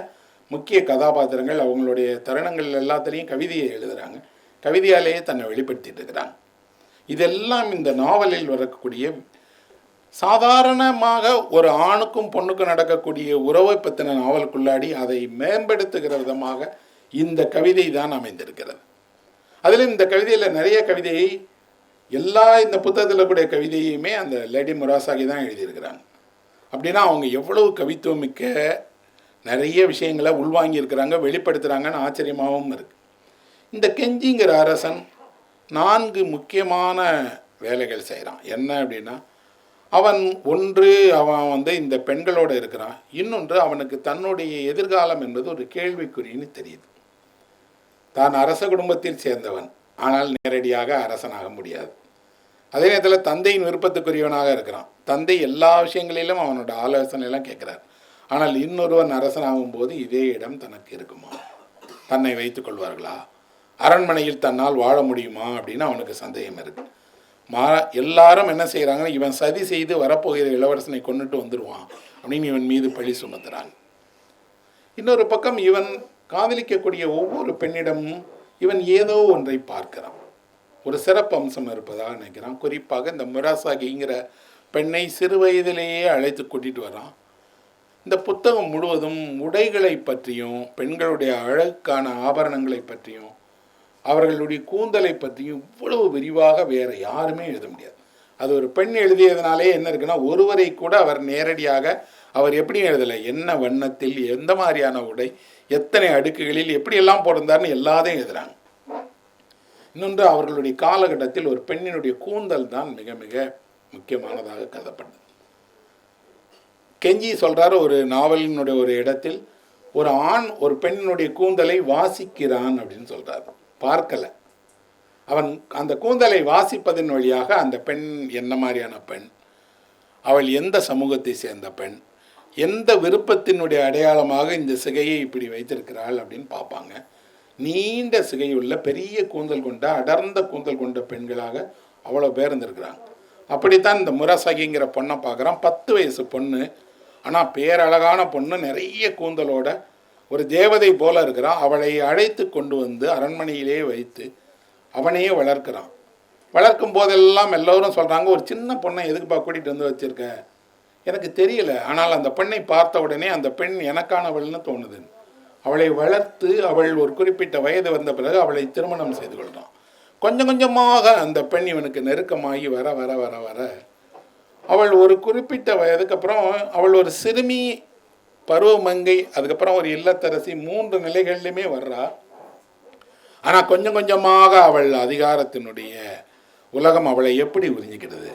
முக்கிய கதாபாத்திரங்கள் அவங்களுடைய தருணங்கள் எல்லாத்துலேயும் கவிதையை எழுதுகிறாங்க, கவிதையாலேயே தன்னை வெளிப்படுத்திட்டு இருக்கிறாங்க. இதெல்லாம் இந்த நாவலில் வரக்கூடிய சாதாரணமாக ஒரு ஆணுக்கும் பொண்ணுக்கும் நடக்கக்கூடிய உறவை பற்றின நாவலுக்குள்ளாடி அதை மேம்படுத்துகிற விதமாக இந்த கவிதை தான் அமைந்திருக்கிறது. அதிலும் இந்த கவிதையில் நிறைய கவிதையை இந்த புத்தகத்தில் கூடிய கவிதையுமே அந்த லேடி முராசாகி தான் எழுதியிருக்கிறாங்க. அப்படின்னா அவங்க எவ்வளவு கவித்துவமிக்க நிறைய விஷயங்களை உள்வாங்கியிருக்கிறாங்க, வெளிப்படுத்துகிறாங்கன்னு ஆச்சரியமாகவும் இருக்குது. இந்த கெஞ்சிங்கிற அரசன் 4 முக்கியமான வேலைகள் செய்கிறான். என்ன அப்படின்னா, அவன் வந்து இந்த பெண்களோடு இருக்கிறான், இன்னொன்று அவனுக்கு தன்னுடைய எதிர்காலம் என்பது ஒரு கேள்விக்குறின்னு தெரியுது. தான் அரச குடும்பத்தில் சேர்ந்தவன், ஆனால் நேரடியாக அரசனாக முடியாது. அதே நேரத்தில் தந்தையின் விருப்பத்துக்குரியவனாக இருக்கிறான். தந்தை எல்லா விஷயங்களிலும் அவனோட ஆலோசனையெல்லாம் கேட்குறார். ஆனால் இன்னொருவன் அரசனாகும் போது இதே இடம் தனக்கு இருக்குமா, தன்னை வைத்து கொள்வார்களா, அரண்மனையில் தன்னால் வாழ முடியுமா அப்படின்னு அவனுக்கு சந்தேகம் இருக்குது. எல்லாரும் என்ன செய்கிறாங்கன்னா, இவன் சதி செய்து வரப்போகிற இளவரசனை கொண்டுட்டு வந்துடுவான் அப்படின்னு இவன் மீது பழி சுமத்துறாங்க. இன்னொரு பக்கம் இவன் காதலிக்கக்கூடிய ஒவ்வொரு பெண்ணிடமும் இவன் ஏதோ ஒன்றை பார்க்கிறான், ஒரு சிறப்பு அம்சம் இருப்பதாக நினைக்கிறான். குறிப்பாக இந்த முராசாகிங்கிற பெண்ணை சிறு வயதிலேயே அழைத்து கூட்டிகிட்டு வரான். இந்த புத்தகம் முழுவதும் உடைகளை பற்றியும், பெண்களுடைய அழகுக்கான ஆபரணங்களை பற்றியும், அவர்களுடைய கூந்தலை பற்றியும் இவ்வளவு விரிவாக வேறு யாருமே எழுத முடியாது. அது ஒரு பெண் எழுதியதுனாலே என்ன இருக்குன்னா, ஒருவரை கூட அவர் நேரடியாக அவர் எப்படி எழுதலை, என்ன வண்ணத்தில், எந்த மாதிரியான உடை, எத்தனை அடுக்குகளில் எப்படியெல்லாம் போட்டிருந்தார்னு எல்லாத்தையும் எழுதுகிறாங்க. இன்னொன்று, அவர்களுடைய காலகட்டத்தில் ஒரு பெண்ணினுடைய கூந்தல் தான் மிக மிக முக்கியமானதாக கருதப்பட்டது. கெஞ்சி சொல்கிறார் ஒரு நாவலினுடைய ஒரு இடத்தில், ஒரு ஆண் ஒரு பெண்ணினுடைய கூந்தலை வாசிக்கிறான் அப்படின்னு சொல்கிறார். பார்க்கலை, அவன் அந்த கூந்தலை வாசிப்பதன் வழியாக அந்த பெண் என்ன மாதிரியான பெண், அவள் எந்த சமூகத்தை சேர்ந்த பெண், எந்த விருப்பத்தினுடைய அடையாளமாக இந்த சிகையை இப்படி வைத்திருக்கிறாள் அப்படின்னு பார்ப்பாங்க. நீண்ட சிகையுள்ள பெரிய கூந்தல் கொண்ட அடர்ந்த கூந்தல் கொண்ட பெண்களாக அவ்வளோ பேர் இருந்திருக்கிறாங்க. அப்படித்தான் இந்த முராசாகிங்கிற பொண்ணை பார்க்குறான். 10 வயசு பொண்ணு, ஆனால் பேரழகான பொண்ணு, நிறைய கூந்தலோட ஒரு தேவதை போல இருக்கிறான். அவளை அழைத்து கொண்டு வந்து அரண்மனையிலே வைத்து அவனையே வளர்க்குறான். வளர்க்கும் போதெல்லாம் எல்லோரும் சொல்கிறாங்க, ஒரு சின்ன பொண்ணை எதுக்குப்பா கூட்டிகிட்டு வந்து வச்சுருக்க, எனக்கு தெரியல, ஆனால் அந்த பெண்ணை பார்த்த உடனே அந்த பெண் எனக்கானவள்னு தோணுது. அவளை வளர்த்து அவள் ஒரு குறிப்பிட்ட வயது வந்த பிறகு அவளை திருமணம் செய்து கொள்கிறான். கொஞ்சம் கொஞ்சமாக அந்த பெண் இவனுக்கு நெருக்கமாகி வர வர வர வர அவள் ஒரு குறிப்பிட்ட வயதுக்கு அப்புறம் அவள் ஒரு சிறுமி, பருவமங்கை, அதுக்கப்புறம் ஒரு இல்லத்தரசி, 3 நிலைகள்லையுமே வர்றா. ஆனால் கொஞ்சம் கொஞ்சமாக அவள் அதிகாரத்தினுடைய உலகம் அவளை எப்படி உறிஞ்சிக்கிறது,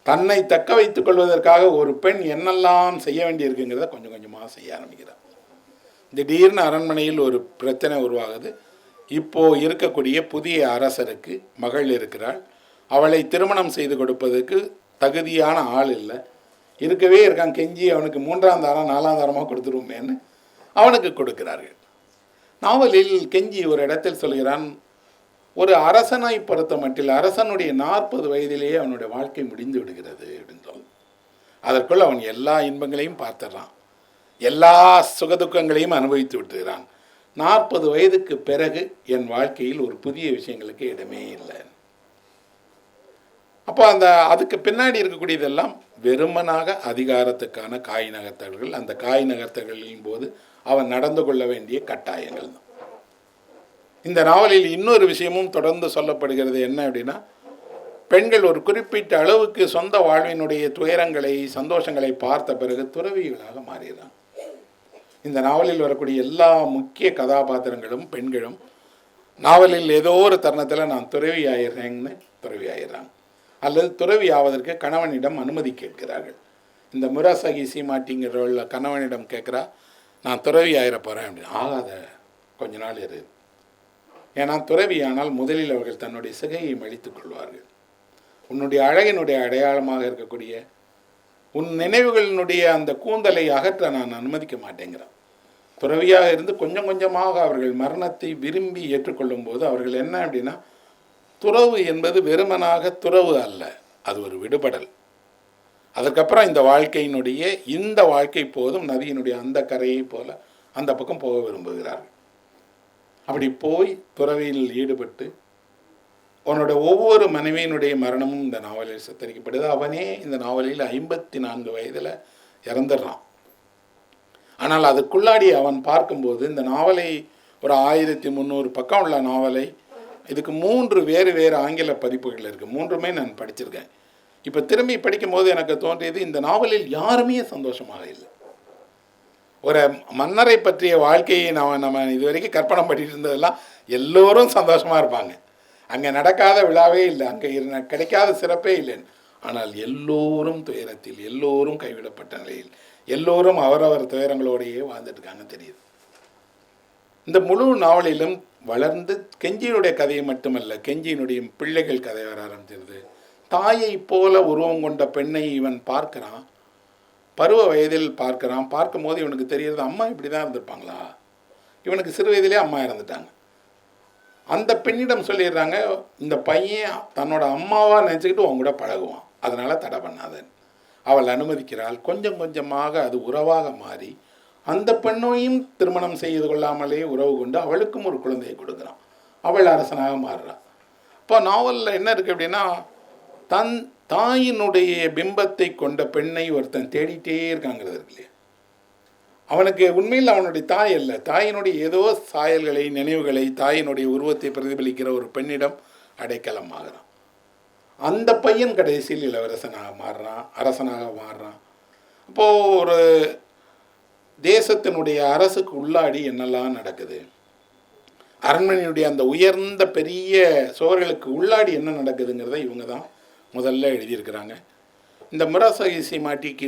தன்னை தக்க வைத்துக் கொள்வதற்காக ஒரு பெண் என்னெல்லாம் செய்ய வேண்டியிருக்குங்கிறத கொஞ்சம் கொஞ்சமாக செய்ய ஆரம்பிக்கிறார். திடீர்னு அரண்மனையில் ஒரு பிரச்சனை உருவாகுது. இப்போது இருக்கக்கூடிய புதிய அரசருக்கு மகள் இருக்கிறாள். அவளை திருமணம் செய்து கொடுப்பதற்கு தகுதியான ஆள் இல்லை. இருக்கவே இருக்கான். கெஞ்சி அவனுக்கு 3ஆம் தாரம் 4ஆம் தாரமாக கொடுத்துருவோமேன்னு அவனுக்கு கொடுக்கிறார்கள். நாவலில் கெஞ்சி ஒரு இடத்தில் சொல்கிறான், ஒரு அரசனை பொறுத்த மட்டில் அரசனுடைய 40 வயதிலேயே அவனுடைய வாழ்க்கை முடிந்து விடுகிறது அப்படின்னு சொல்லு. அதற்குள் அவன் எல்லா இன்பங்களையும் பார்த்துடுறான், எல்லா சுகதுக்கங்களையும் அனுபவித்து விட்டுகிறான். 40 வயதுக்கு பிறகு என் வாழ்க்கையில் ஒரு புதிய விஷயங்களுக்கு இடமே இல்லை. அப்போ அதுக்கு பின்னாடி இருக்கக்கூடியதெல்லாம் வெறுமனாக அதிகாரத்துக்கான காய் நகர்த்தல்கள். அந்த காய் நகர்த்தல்களின் போது அவன் நடந்து கொள்ள வேண்டிய கட்டாயங்கள் தான். இந்த நாவலில் இன்னொரு விஷயமும் தொடர்ந்து சொல்லப்படுகிறது. என்ன அப்படின்னா, பெண்கள் ஒரு குறிப்பிட்ட அளவுக்கு சொந்த வாழ்வினுடைய துயரங்களை சந்தோஷங்களை பார்த்த பிறகு துறவிகளாக மாறுகிறான். இந்த நாவலில் வரக்கூடிய எல்லா முக்கிய கதாபாத்திரங்களும் பெண்களும் நாவலில் ஏதோ ஒரு தருணத்தில் நான் துறவி ஆயிடுறேன்னு துறவி ஆயிடுறாங்க, அல்லது துறவி ஆவதற்கு கணவனிடம் அனுமதி கேட்கிறார்கள். இந்த முராசகி சீமாட்டிங்கிற கணவனிடம் கேட்குறா, நான் துறவி ஆயிட போகிறேன் அப்படின்னு. ஆகாத, கொஞ்ச நாள் இரு. ஏன்னா துறவியானால் முதலில் அவர்கள் தன்னுடைய சிகையை மழித்துக் கொள்வார்கள். உன்னுடைய அழகினுடைய அடையாளமாக இருக்கக்கூடிய உன் நினைவுகளினுடைய அந்த கூந்தலை அகற்ற நான் அனுமதிக்க மாட்டேங்கிறான். துறவியாக இருந்து கொஞ்சம் கொஞ்சமாக அவர்கள் மரணத்தை விரும்பி ஏற்றுக்கொள்ளும் போது அவர்கள் என்ன அப்படின்னா, துறவு என்பது வெறுமனாக துறவு அல்ல, அது ஒரு விடுபடல். அதுக்கப்புறம் இந்த வாழ்க்கை போதும், நதியினுடைய அந்த கரையை போல அந்த பக்கம் போக விரும்புகிறார்கள். அப்படி போய் துறவியில் ஈடுபட்டு அவனோட ஒவ்வொரு மனைவியினுடைய மரணமும் இந்த நாவலில் சித்தரிக்கப்படுது. அவனே இந்த நாவலில் 54 வயதில் இறந்துடுறான். ஆனால் அதுக்குள்ளாடி அவன் பார்க்கும்போது இந்த நாவலை ஒரு 1300 பக்கம் உள்ள நாவலை, இதுக்கு 3 வேறு வேறு ஆங்கில பதிப்புகள் இருக்குது. 3மே நான் படிச்சிருக்கேன். இப்போ திரும்பி படிக்கும் போது எனக்கு தோன்றியது, இந்த நாவலில் யாருமே சந்தோஷமாக இல்லை. ஒரு மன்னரை பற்றிய வாழ்க்கையை நம்ம இதுவரைக்கும் கற்பனை பண்ணிட்டு இருந்ததெல்லாம் எல்லோரும் சந்தோஷமாக இருப்பாங்க. அங்கே நடக்காத விழாவே இல்லை, அங்கே கிடைக்காத சிறப்பே இல்லைன்னு. ஆனால் எல்லோரும் துயரத்தில், எல்லோரும் கைவிடப்பட்ட நிலையில், எல்லோரும் அவரவர் துயரங்களோடையே வாழ்ந்துட்டுருக்காங்க தெரியுது. இந்த முழு நாவலிலும் வளர்ந்து கெஞ்சியினுடைய கதையை மட்டுமல்ல, கெஞ்சியினுடைய பிள்ளைகள் கதை வர ஆரம்பிச்சிருது. தாயை போல உருவம் கொண்ட பெண்ணை இவன் பார்க்குறான், பருவ வயதில் பார்க்குறான். பார்க்கும்போது இவனுக்கு தெரிகிறது, அம்மா இப்படி தான் இருந்திருப்பாங்களா. இவனுக்கு சிறு வயதிலே அம்மா இறந்துட்டாங்க. அந்த பெண்ணிடம் சொல்லிடுறாங்க, இந்த பையன் தன்னோட அம்மாவாக நினச்சிக்கிட்டு உன் கூட பழகுவான், அதனால் தடை பண்ணாதன். அவள் அனுமதிக்கிறாள். கொஞ்சம் கொஞ்சமாக அது உறவாக மாறி அந்த பெண்ணையும் திருமணம் செய்து கொள்ளாமலே உறவு கொண்டு அவளுக்கும் ஒரு குழந்தையை கொடுக்குறான். அவள் அரசனாக மாறுறான். இப்போ நாவலில் என்ன இருக்குது அப்படின்னா, தன் தாயினுடைய பிம்பத்தை கொண்ட பெண்ணை ஒருத்தன் தேடிட்டே இருக்காங்கிறது இருக்கு இல்லையா. அவனுக்கு உண்மையில் அவனுடைய தாய் அல்ல, தாயினுடைய ஏதோ சாயல்களை, நினைவுகளை, தாயினுடைய உருவத்தை பிரதிபலிக்கிற ஒரு பெண்ணிடம் அடைக்கலமாகறான். அந்த பையன் கடைசியில் இளவரசனாக மாறுறான், அரசனாக மாறுறான். அப்போது ஒரு தேசத்தினுடைய அரசுக்கு உள்ளாடி என்னெல்லாம் நடக்குது, அரண்மனையினுடைய அந்த உயர்ந்த பெரிய சுவர்களுக்கு உள்ளாடி என்ன நடக்குதுங்கிறத இவங்க தான் முதல்ல எழுதியிருக்கிறாங்க. இந்த முராசகி சீமாட்டிக்கு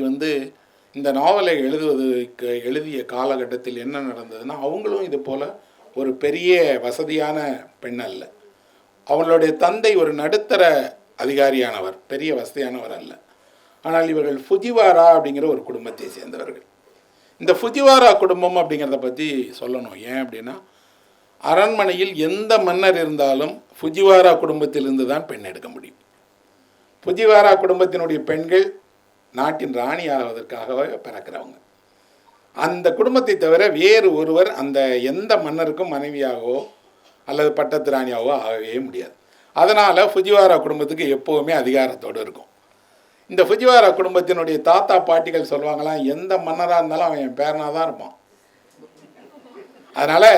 இந்த நாவலை எழுதிய காலகட்டத்தில் என்ன நடந்ததுன்னா, அவங்களும் இது போல் ஒரு பெரிய வசதியான பெண் அல்ல. அவங்களுடைய தந்தை ஒரு நடுத்தர அதிகாரியானவர், பெரிய வசதியானவர் அல்ல. ஆனால் இவர்கள் ஃபுஜிவாரா அப்படிங்கிற ஒரு குடும்பத்தை சேர்ந்தவர்கள். இந்த ஃபுஜிவாரா குடும்பம் அப்படிங்கிறத பற்றி சொல்லணும். ஏன் அப்படின்னா, அரண்மனையில் எந்த மன்னர் இருந்தாலும் ஃபுஜிவாரா குடும்பத்திலிருந்து தான் பெண் எடுக்க முடியும். ஃபுஜிவாரா குடும்பத்தினுடைய பெண்கள் நாட்டின் ராணி ஆவதற்காகவே பிறக்கிறவங்க. அந்த குடும்பத்தை தவிர வேறு ஒருவர் அந்த எந்த மன்னருக்கும் மனைவியாகவோ அல்லது பட்டத்து ராணியாகவோ ஆகவே முடியாது. அதனால் ஃபுஜிவாரா குடும்பத்துக்கு எப்போவுமே அதிகாரத்தோடு இருக்கும். இந்த ஃபுஜிவாரா குடும்பத்தினுடைய தாத்தா பாட்டிகள் சொல்லுவாங்களாம், எந்த மன்னராக இருந்தாலும் அவன் என் பேரனாக தான் இருப்பான். அதனால்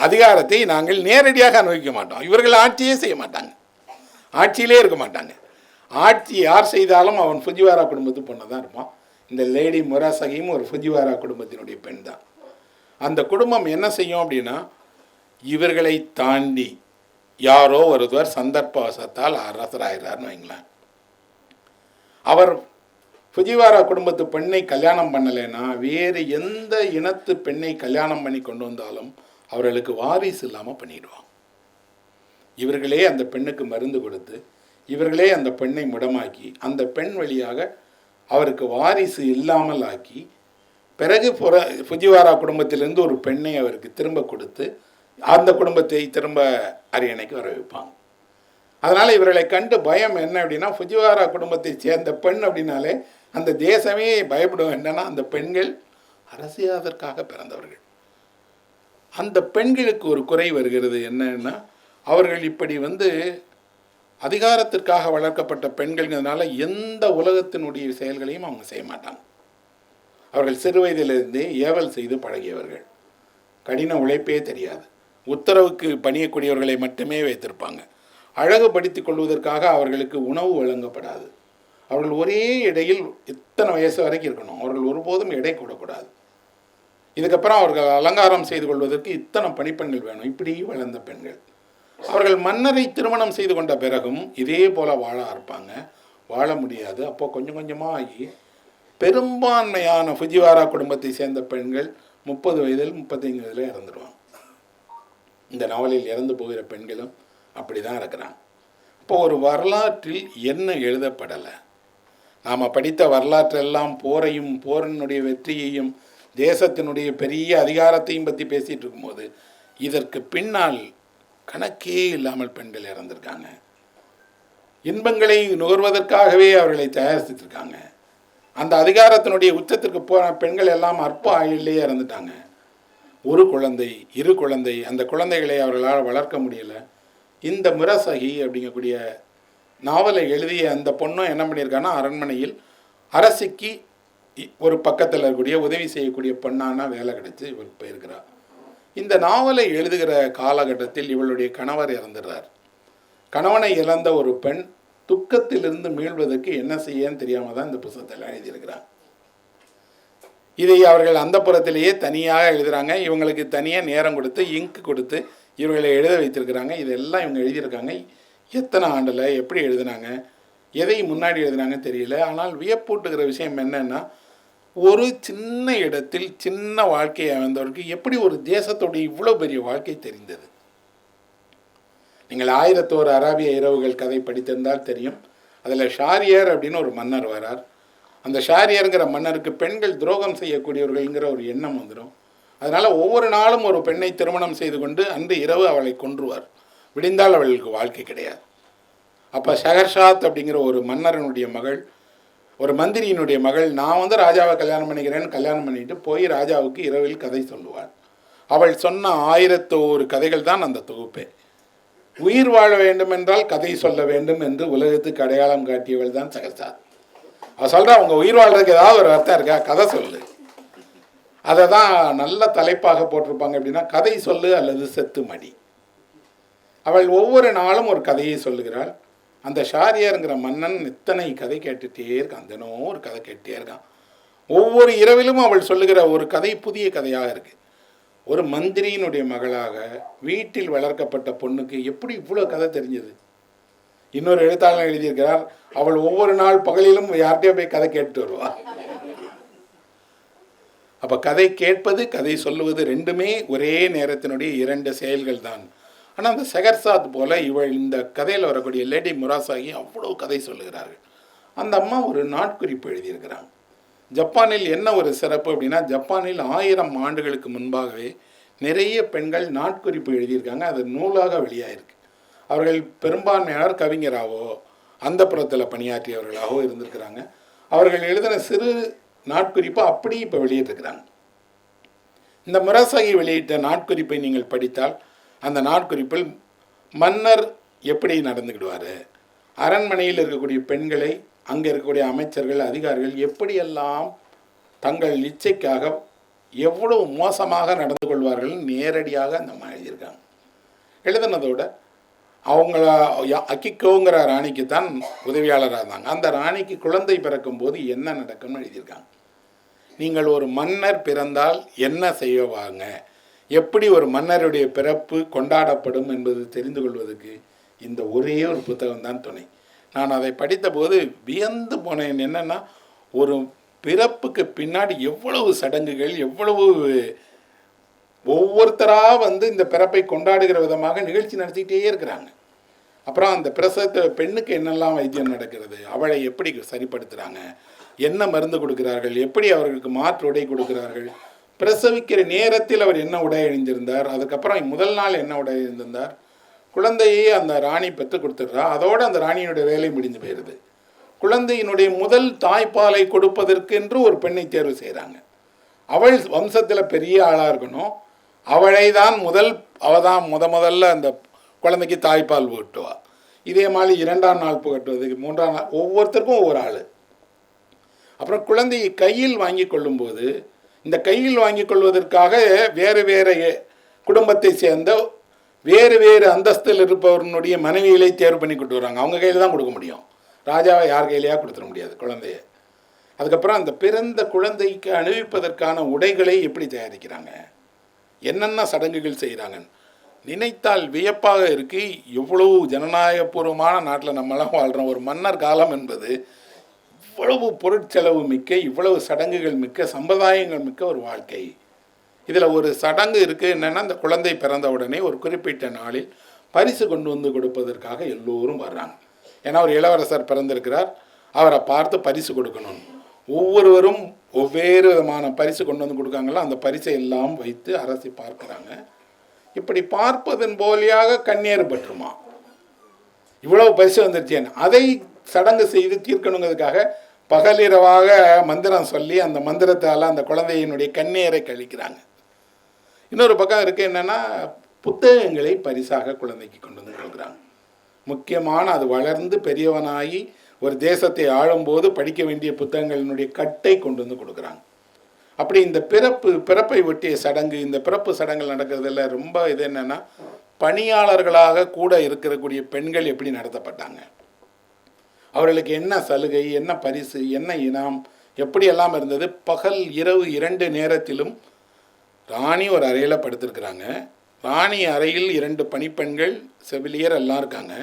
அதிகாரத்தை நாங்கள் நேரடியாக அனுபவிக்க மாட்டோம். இவர்கள் ஆட்சியே செய்ய மாட்டாங்க, ஆட்சியிலே இருக்க மாட்டாங்க. ஆட்சி யார் செய்தாலும் அவன் ஃபுஜிவாரா குடும்பத்து பொண்ணு தான் இருப்பான். இந்த லேடி முராசகியும் ஒரு ஃபுஜிவாரா குடும்பத்தினுடைய பெண் தான். அந்த குடும்பம் என்ன செய்யும் அப்படின்னா, இவர்களை தாண்டி யாரோ ஒருவர் சந்தர்ப்பவசத்தால் அரசராகிறார்னு வைங்களேன். அவர் ஃபுஜிவாரா குடும்பத்து பெண்ணை கல்யாணம் பண்ணலைன்னா வேறு எந்த இனத்து பெண்ணை கல்யாணம் பண்ணி கொண்டு வந்தாலும் அவர்களுக்கு வாரிசு இல்லாமல் பண்ணிடுவாங்க. இவர்களே அந்த பெண்ணுக்கு மருந்து கொடுத்து இவர்களே அந்த பெண்ணை முடமாக்கி அந்த பெண் வழியாக அவருக்கு வாரிசு இல்லாமல் ஆக்கி பிறகு ஃபுஜிவாரா குடும்பத்திலிருந்து ஒரு பெண்ணை அவருக்கு திரும்ப கொடுத்து அந்த குடும்பத்தை திரும்ப அரியணைக்கு வர வைப்பாங்க. அதனால் இவர்களை கண்டு பயம் என்ன அப்படின்னா, ஃபுஜிவாரா குடும்பத்தை சேர்ந்த பெண் அப்படின்னாலே அந்த தேசமே பயப்படும். என்னன்னா, அந்த பெண்கள் அரசியாதற்காக பிறந்தவர்கள். அந்த பெண்களுக்கு ஒரு குறை வருகிறது. என்னன்னா, அவர்கள் இப்படி அதிகாரத்திற்காக வளர்க்கப்பட்ட பெண்கள்ங்கிறதுனால எந்த உலகத்தினுடைய செயல்களையும் அவங்க செய்ய மாட்டாங்க. அவர்கள் சிறு வயதிலிருந்தே ஏவல் செய்து பழகியவர்கள். கடின உழைப்பே தெரியாது. உத்தரவுக்கு பணியக்கூடியவர்களை மட்டுமே வைத்திருப்பாங்க. அழகுபடுத்திக் கொள்வதற்காக அவர்களுக்கு உணவு வழங்கப்படாது. அவர்கள் ஒரே எடையில் இத்தனை வயசு வரைக்கும் இருக்கணும். அவர்கள் ஒருபோதும் எடை கூடக்கூடாது. இதுக்கப்புறம் அவர்கள் அலங்காரம் செய்து கொள்வதற்கு இத்தனை பணிப்பெண்கள் வேணும். இப்படி வளர்ந்த பெண்கள். அவர்கள் மன்னரை திருமணம் செய்து கொண்ட பிறகும் இதே போல் வாழ ஆரம்பிப்பாங்க. வாழ முடியாது. அப்போ கொஞ்சம் கொஞ்சமாக ஆகி பெரும்பான்மையான ஃபுஜிவாரா குடும்பத்தை சேர்ந்த பெண்கள் 30 வயதில் 35 வயதில் இறந்துடுவாங்க. இந்த நாவலில் இறந்து போகிற பெண்களும் அப்படி தான் இருக்கிறாங்க. இப்போ ஒரு வரலாற்றில் என்ன எழுதப்படலை? நாம் படித்த வரலாற்றெல்லாம் போரையும் போரினுடைய வெற்றியையும் தேசத்தினுடைய பெரிய அதிகாரத்தையும் பற்றி பேசிகிட்டு இருக்கும்போது இதற்கு பின்னால் கணக்கே இல்லாமல் பெண்கள் இறந்துருக்காங்க. இன்பங்களை நுகர்வதற்காகவே அவர்களை தயாரித்துருக்காங்க. அந்த அதிகாரத்தினுடைய உச்சத்திற்கு போன பெண்கள் எல்லாம் அற்ப ஆயுளிலேயே இறந்துட்டாங்க. ஒரு குழந்தை, 2 குழந்தை, அந்த குழந்தைகளை அவர்களால் வளர்க்க முடியலை. இந்த முரசகி அப்படிங்கக்கூடிய நாவலை எழுதிய அந்த பொண்ணும் என்ன பண்ணியிருக்காங்கன்னா, அரண்மனையில் அரசிக்கு ஒரு பக்கத்தில் இருக்கக்கூடிய உதவி செய்யக்கூடிய பெண்ணான வேலை கிடைச்சி இவர் போயிருக்கிறார். இந்த நாவலை எழுதுகிற காலகட்டத்தில் இவளுடைய கணவர் இறந்துடுறார். கணவனை இழந்த ஒரு பெண் துக்கத்திலிருந்து மீள்வதற்கு என்ன செய்யன்னு தெரியாமல் தான் இந்த புத்தகத்தில் எழுதியிருக்கிறார். இதை அவர்கள் அந்த புறத்திலேயே தனியாக எழுதுகிறாங்க. இவங்களுக்கு தனியாக நேரம் கொடுத்து இங்கு கொடுத்து இவர்களை எழுத வைத்திருக்கிறாங்க. இதெல்லாம் இவங்க எழுதியிருக்காங்க. எத்தனை ஆண்டில் எப்படி எழுதினாங்க, எதை முன்னாடி எழுதினாங்கன்னு தெரியல. ஆனால் வியப்பூட்டுகிற விஷயம் என்னென்னா, ஒரு சின்ன இடத்தில் சின்ன வாழ்க்கையை வந்தவருக்கு எப்படி ஒரு தேசத்தோடைய இவ்வளோ பெரிய வாழ்க்கை தெரிந்தது. நீங்கள் 1001 அராபிய இரவுகள் கதை படித்திருந்தால் தெரியும். அதில் ஷாரியர் அப்படின்னு ஒரு மன்னர் வரார். அந்த ஷாரியருங்கிற மன்னருக்கு பெண்கள் துரோகம் செய்யக்கூடியவர்கள்ங்கிற ஒரு எண்ணம் வந்துடும். அதனால் ஒவ்வொரு நாளும் ஒரு பெண்ணை திருமணம் செய்து கொண்டு அன்று இரவு அவளை கொன்றுவார். விடிந்தால் அவளுக்கு வாழ்க்கை கிடையாது. அப்போ ஷஹர்ஷாத் அப்படிங்கிற ஒரு மன்னரனுடைய மகள், ஒரு மந்திரியினுடைய மகள், நான் ராஜாவை கல்யாணம் பண்ணிக்கிறேன்னு கல்யாணம் பண்ணிட்டு போய் ராஜாவுக்கு இரவில் கதை சொல்லுவாள். அவள் சொன்ன 1001 கதைகள் தான் அந்த தொகுப்பே. உயிர் வாழ வேண்டும் என்றால் கதை சொல்ல வேண்டும் என்று உலகத்துக்கு அடையாளம் காட்டியவள் தான் ஷஹர்ஷாத். அவள் சொல்கிறா, அவங்க உயிர் வாழ்றதுக்கு ஏதாவது ஒரு அர்த்தம் இருக்கா, கதை சொல்லு. அதை தான் நல்ல தலைப்பாக போட்டிருப்பாங்க. எப்படின்னா, கதை சொல்லு அல்லது செத்து மடி. அவள் ஒவ்வொரு நாளும் ஒரு கதையை சொல்லுகிறாள். அந்த ஷாரியருங்கிற மன்னன் இத்தனை கதை கேட்டுகிட்டே இருக்கான். தினம் ஒரு கதை கேட்டுகிட்டே இருக்கான். ஒவ்வொரு இரவிலும் அவள் சொல்லுகிற ஒரு கதை புதிய கதையாக இருக்குது. ஒரு மந்திரியினுடைய மகளாக வீட்டில் வளர்க்கப்பட்ட பொண்ணுக்கு எப்படி இவ்வளோ கதை தெரிஞ்சது? இன்னொரு எழுத்தாளர் எழுதியிருக்கிறார், அவள் ஒவ்வொரு நாள் பகலிலும் யார்கிட்டயோ போய் கதை கேட்டு வருவாள். அப்போ கதை கேட்பது கதை சொல்லுவது ரெண்டுமே ஒரே நேரத்தினுடைய 2 செயல்கள் தான். ஆனால் அந்த ஷஹர்ஷாத் போல இவள் இந்த கதையில் வரக்கூடிய லேடி முராசாகி அவ்வளோ கதை சொல்லுகிறார்கள். அந்த அம்மா ஒரு நாட்குறிப்பு எழுதியிருக்கிறாங்க. ஜப்பானில் என்ன ஒரு சிறப்பு அப்படின்னா, ஜப்பானில் 1000 ஆண்டுகளுக்கு முன்பாகவே நிறைய பெண்கள் நாட்குறிப்பு எழுதியிருக்காங்க. அது நூலாக வெளியாகிருக்கு. அவர்கள் பெரும்பான்மையாளர் கவிஞராகவோ அந்த புறத்தில் பணியாற்றியவர்களாகவோ இருந்திருக்கிறாங்க. அவர்கள் எழுதின சிறு நாட்குறிப்பு அப்படி இப்போ வெளியிட்டிருக்கிறாங்க. இந்த முரசகி வெளியிட்ட நாட்குறிப்பை நீங்கள் படித்தால் அந்த நாட்குறிப்பில் மன்னர் எப்படி நடந்துக்கிடுவார், அரண்மனையில் இருக்கக்கூடிய பெண்களை அங்கே இருக்கக்கூடிய அமைச்சர்கள் அதிகாரிகள் எப்படியெல்லாம் தங்கள் இச்சைக்காக எவ்வளவு மோசமாக நடந்து கொள்வார்கள் நேரடியாக அந்த அம்மா எழுதியிருக்காங்க. எழுதினதோட அவங்கள அக்கிக்கோங்கிற ராணிக்கு தான் உதவியாளராக இருந்தாங்க. அந்த ராணிக்கு குழந்தை பிறக்கும்போது என்ன நடக்கும்னு எழுதியிருக்காங்க. நீங்கள் ஒரு மன்னர் பிறந்தால் என்ன செய்வாங்க, எப்படி ஒரு மன்னருடைய பிறப்பு கொண்டாடப்படும் என்பது தெரிந்து கொள்வதற்கு இந்த ஒரே ஒரு புத்தகம் தான் துணை. நான் அதை படித்தபோது வியந்து போனேன். என்னென்னா, ஒரு பிறப்புக்கு பின்னாடி எவ்வளவு சடங்குகள், எவ்வளவு ஒவ்வொருத்தராக வந்து இந்த பிறப்பை கொண்டாடுகிற விதமாக நிகழ்ச்சி நடத்திக்கிட்டே இருக்கிறாங்க. அப்புறம் அந்த பிரசவத்தை பெண்ணுக்கு என்னெல்லாம் வைத்தியம் நடக்கிறது, அவளை எப்படி சரிப்படுத்துகிறாங்க, என்ன மருந்து கொடுக்கிறார்கள், எப்படி அவர்களுக்கு மாற்று உடை கொடுக்கிறார்கள், பிரசவிக்கிற நேரத்தில் அவர் என்ன உடை அணிந்திருந்தார், அதுக்கப்புறம் முதல் நாள் என்ன உடை அணிந்திருந்தார், குழந்தையை அந்த ராணி பெற்று கொடுத்துட்றா, அதோடு அந்த ராணியினுடைய வேலை முடிஞ்சு போயிடுது. குழந்தையினுடைய முதல் தாய்ப்பாலை கொடுப்பதற்கென்று ஒரு பெண்ணை தேர்வு செய்கிறாங்க. அவள் வம்சத்தில் பெரிய ஆளாக இருக்கணும், அவளை தான் அவள் தான் முதல்ல அந்த குழந்தைக்கு தாய்ப்பால் ஊட்டுவா. இதே மாதிரி 2ஆம் நாள் புகட்டுவதுக்கு 3ஆம் நாள் ஒவ்வொருத்தருக்கும் ஒவ்வொரு ஆள். அப்புறம் குழந்தையை கையில் வாங்கி கொள்ளும்போது இந்த கையில் வாங்கி கொள்வதற்காக வேறு வேறு குடும்பத்தை சேர்ந்த வேறு வேறு அந்தஸ்தில் இருப்பவர்களுடைய மனைவிகளை தேர்வு பண்ணி கொண்டு வராங்க. அவங்க கையில் தான் கொடுக்க முடியும், ராஜாவை யார் கையிலையா கொடுத்துட முடியாது குழந்தைய. அதுக்கப்புறம் அந்த பிறந்த குழந்தைக்கு அணிவிப்பதற்கான உடைகளை எப்படி தயாரிக்கிறாங்க, என்னென்ன சடங்குகள் செய்கிறாங்கன்னு நினைத்தால் வியப்பாக இருக்கு. எவ்வளவு ஜனநாயகபூர்வமான நாட்டில் நம்மளாம் வாழ்கிறோம். ஒரு மன்னர் காலம் என்பது இவ்வளவு பொருட்செலவு மிக்க, இவ்வளவு சடங்குகள் மிக்க, சம்பிரதாயங்கள் மிக்க ஒரு வாழ்க்கை. இதில் ஒரு சடங்கு இருக்குது. என்னென்னா, அந்த குழந்தை பிறந்த உடனே ஒரு குறிப்பிட்ட நாளில் பரிசு கொண்டு வந்து கொடுப்பதற்காக எல்லோரும் வர்றாங்க. ஏன்னா ஒரு இளவரசர் பிறந்திருக்கிறார், அவரை பார்த்து பரிசு கொடுக்கணும். ஒவ்வொருவரும் ஒவ்வேறு விதமான பரிசு கொண்டு வந்து கொடுக்காங்களோ அந்த பரிசை எல்லாம் வைத்து அரசி பார்க்குறாங்க. இப்படி பார்ப்பதன் போலியாக கண்ணீர் பற்றுமா, இவ்வளவு பரிசு வந்துருச்சேன்னு அதை சடங்கு செய்து தீர்க்கணுங்கிறதுக்காக பகலிரவாக மந்திரம் சொல்லி அந்த மந்திரத்தால் அந்த குழந்தையினுடைய கண்ணீரை கழிக்கிறாங்க. இன்னொரு பக்கம் இருக்குது, என்னென்னா புத்தகங்களை பரிசாக குழந்தைக்கு கொண்டு வந்து கொடுக்குறாங்க. முக்கியமான அது வளர்ந்து பெரியவனாகி ஒரு தேசத்தை ஆளும்போது படிக்க வேண்டிய புத்தகங்களினுடைய கட்டை கொண்டு வந்து கொடுக்குறாங்க. அப்படி இந்த பிறப்பை ஒட்டிய சடங்கு, இந்த பிறப்பு சடங்குகள் நடக்கிறதுல ரொம்ப இது என்னென்னா, பணியாளர்களாக கூட இருக்கக்கூடிய பெண்கள் எப்படி நடத்தப்பட்டாங்க, அவர்களுக்கு என்ன சலுகை, என்ன பரிசு, என்ன இனாம், எப்படியெல்லாம் இருந்தது. பகல் இரவு 2 நேரத்திலும் ராணி ஒரு அறையில் படுத்திருக்கிறாங்க. ராணி அறையில் 2 பணிப்பெண்கள் செவிலியர் எல்லாம் இருக்காங்க.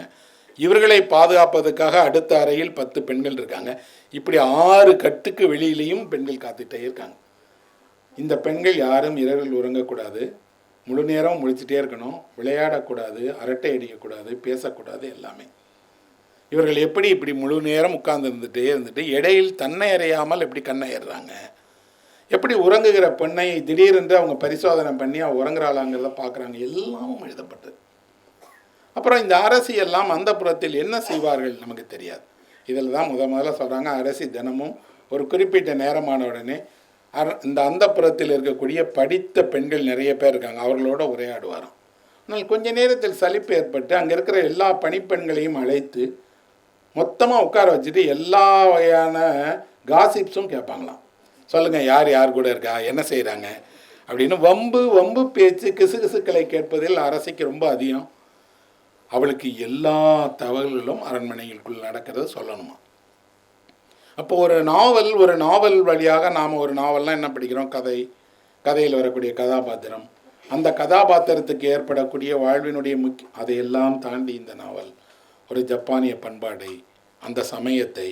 இவர்களை பாதுகாப்பதற்காக அடுத்த அறையில் 10 பெண்கள் இருக்காங்க. இப்படி 6 கட்டுக்கு வெளியிலையும் பெண்கள் காத்துட்டே இருக்காங்க. இந்த பெண்கள் யாரும் இரவில் உறங்கக்கூடாது, முழு நேரம் முழிச்சிட்டே இருக்கணும், விளையாடக்கூடாது, அரட்டை அடிக்கக்கூடாது, பேசக்கூடாது, எல்லாமே. இவர்கள் எப்படி இப்படி முழு நேரம் உட்கார்ந்து இருந்துட்டு இடையில் தன்னை அறியாமல் எப்படி கண்ணை ஏறுறாங்க, எப்படி உறங்குகிற பெண்ணை திடீரென்று அவங்க பரிசோதனை பண்ணி அவங்க உறங்குறாளாங்கிறத பார்க்குறாங்க. எல்லாமும் எழுதப்பட்டது. அப்புறம் இந்த அரசி எல்லாம் அந்த புறத்தில் என்ன செய்வார்கள் நமக்கு தெரியாது. இதில் தான் முதல்ல சொல்கிறாங்க, அரசி தினமும் ஒரு குறிப்பிட்ட நேரமான உடனே இந்த அந்த புறத்தில் இருக்கக்கூடிய படித்த பெண்கள் நிறைய பேர் இருக்காங்க, அவர்களோட உரையாடுவாராம். ஆனால் கொஞ்ச நேரத்தில் சலிப்பு ஏற்பட்டு அங்கே இருக்கிற எல்லா பணிப்பெண்களையும் அழைத்து மொத்தமாக உட்கார வச்சுட்டு எல்லா வகையான காசிப்ஸும் கேட்பாங்களாம். சொல்லுங்கள், யார் யார் கூட இருக்கா, என்ன செய்கிறாங்க அப்படின்னு வம்பு பேச்சு கிசுகிசுக்களை கேட்பதில் அரசிக்கு ரொம்ப அதிகம். அவளுக்கு எல்லா தகவல்களும் அரண்மனைகளுக்குள் நடக்கிறது சொல்லணுமா. அப்போ ஒரு நாவல் வழியாக நாம் ஒரு நாவல்லாம் என்ன படிக்கிறோம், கதையில் வரக்கூடிய கதாபாத்திரம், அந்த கதாபாத்திரத்துக்கு ஏற்படக்கூடிய வாழ்வினுடைய அதையெல்லாம் தாண்டி இந்த நாவல் ஒரு ஜப்பானிய பண்பாடை, அந்த சமயத்தை,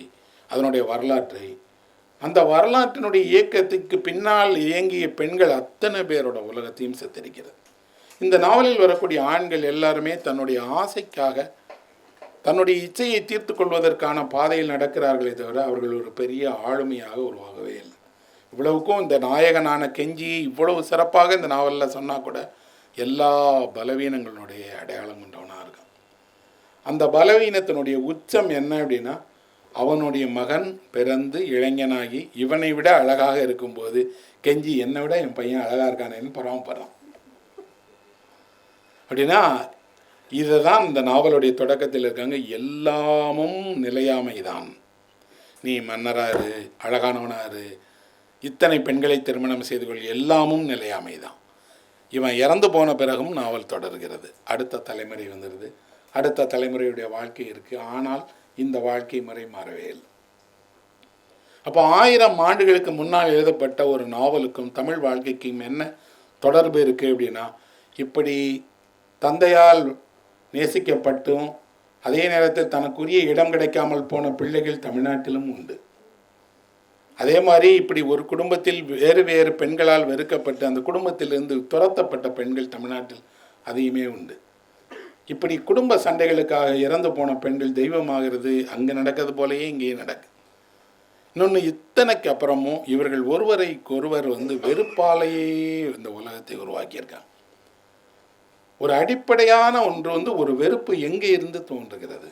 அதனுடைய வரலாற்றை, அந்த வரலாற்றினுடைய இயக்கத்துக்கு பின்னால் இயங்கிய பெண்கள் அத்தனை பேரோட உலகத்தையும் சித்தரிக்கிறது. இந்த நாவலில் வரக்கூடிய ஆண்கள் எல்லாருமே தன்னுடைய ஆசைக்காக, தன்னுடைய இச்சையை தீர்த்து கொள்வதற்கான பாதையில் நடக்கிறார்களே தவிர அவர்கள் ஒரு பெரிய ஆளுமையாக உருவாகவே இல்லை. இவ்வளவுக்கும் இந்த நாயகனான கெஞ்சி இவ்வளவு சிறப்பாக இந்த நாவலில் சொன்னால் கூட எல்லா பலவீனங்களுடைய அடையாளம் கொண்டவனாக இருக்கான். அந்த பலவீனத்தினுடைய உச்சம் என்ன அப்படின்னா, அவனுடைய மகன் பிறந்து இளைஞனாகி இவனை விட அழகாக இருக்கும்போது கெஞ்சி என்னை விட என் பையன் அழகாக இருக்கானேன்னு பராமப்படுறான். அப்படின்னா இதை தான் இந்த நாவலுடைய தொடக்கத்தில் இருக்காங்க. எல்லாமும் நிலையாமை தான், நீ மன்னராரு, அழகானவனாரு, இத்தனை பெண்களை திருமணம் செய்து கொள், எல்லாமும் நிலையாமை தான். இவன் இறந்து போன பிறகும் நாவல் தொடர்கிறது. அடுத்த தலைமுறை வந்துடுது, அடுத்த தலைமுறையுடைய வாழ்க்கை இருக்குது. ஆனால் இந்த வாழ்க்கை முறை மாறவே இல்லை. அப்போ 1000 ஆண்டுகளுக்கு முன்னால் எழுதப்பட்ட ஒரு நாவலுக்கும் தமிழ் வாழ்க்கைக்கும் என்ன தொடர்பு இருக்குது அப்படின்னா, இப்படி தந்தையால் நேசிக்கப்பட்டும் அதே நேரத்தில் தனக்குரிய இடம் கிடைக்காமல் போன பிள்ளைகள் தமிழ்நாட்டிலும் உண்டு. அதே மாதிரி இப்படி ஒரு குடும்பத்தில் வேறு வேறு பெண்களால் வெறுக்கப்பட்டு அந்த குடும்பத்திலிருந்து துரத்தப்பட்ட பெண்கள் தமிழ்நாட்டில் அதையுமே உண்டு. இப்படி குடும்ப சண்டைகளுக்காக இறந்து போன பெண்கள் தெய்வமாகிறது அங்கே நடக்கிறது போலயே இங்கேயும் நடக்குது. இன்னொன்று, இத்தனைக்கு அப்புறமும் இவர்கள் ஒருவரைக்கொருவர் வெறுப்பாலேயே இந்த உலகத்தை உருவாக்கியிருக்காங்க. ஒரு அடிப்படையான ஒன்று ஒரு வெறுப்பு எங்கே இருந்து தோன்றுகிறது?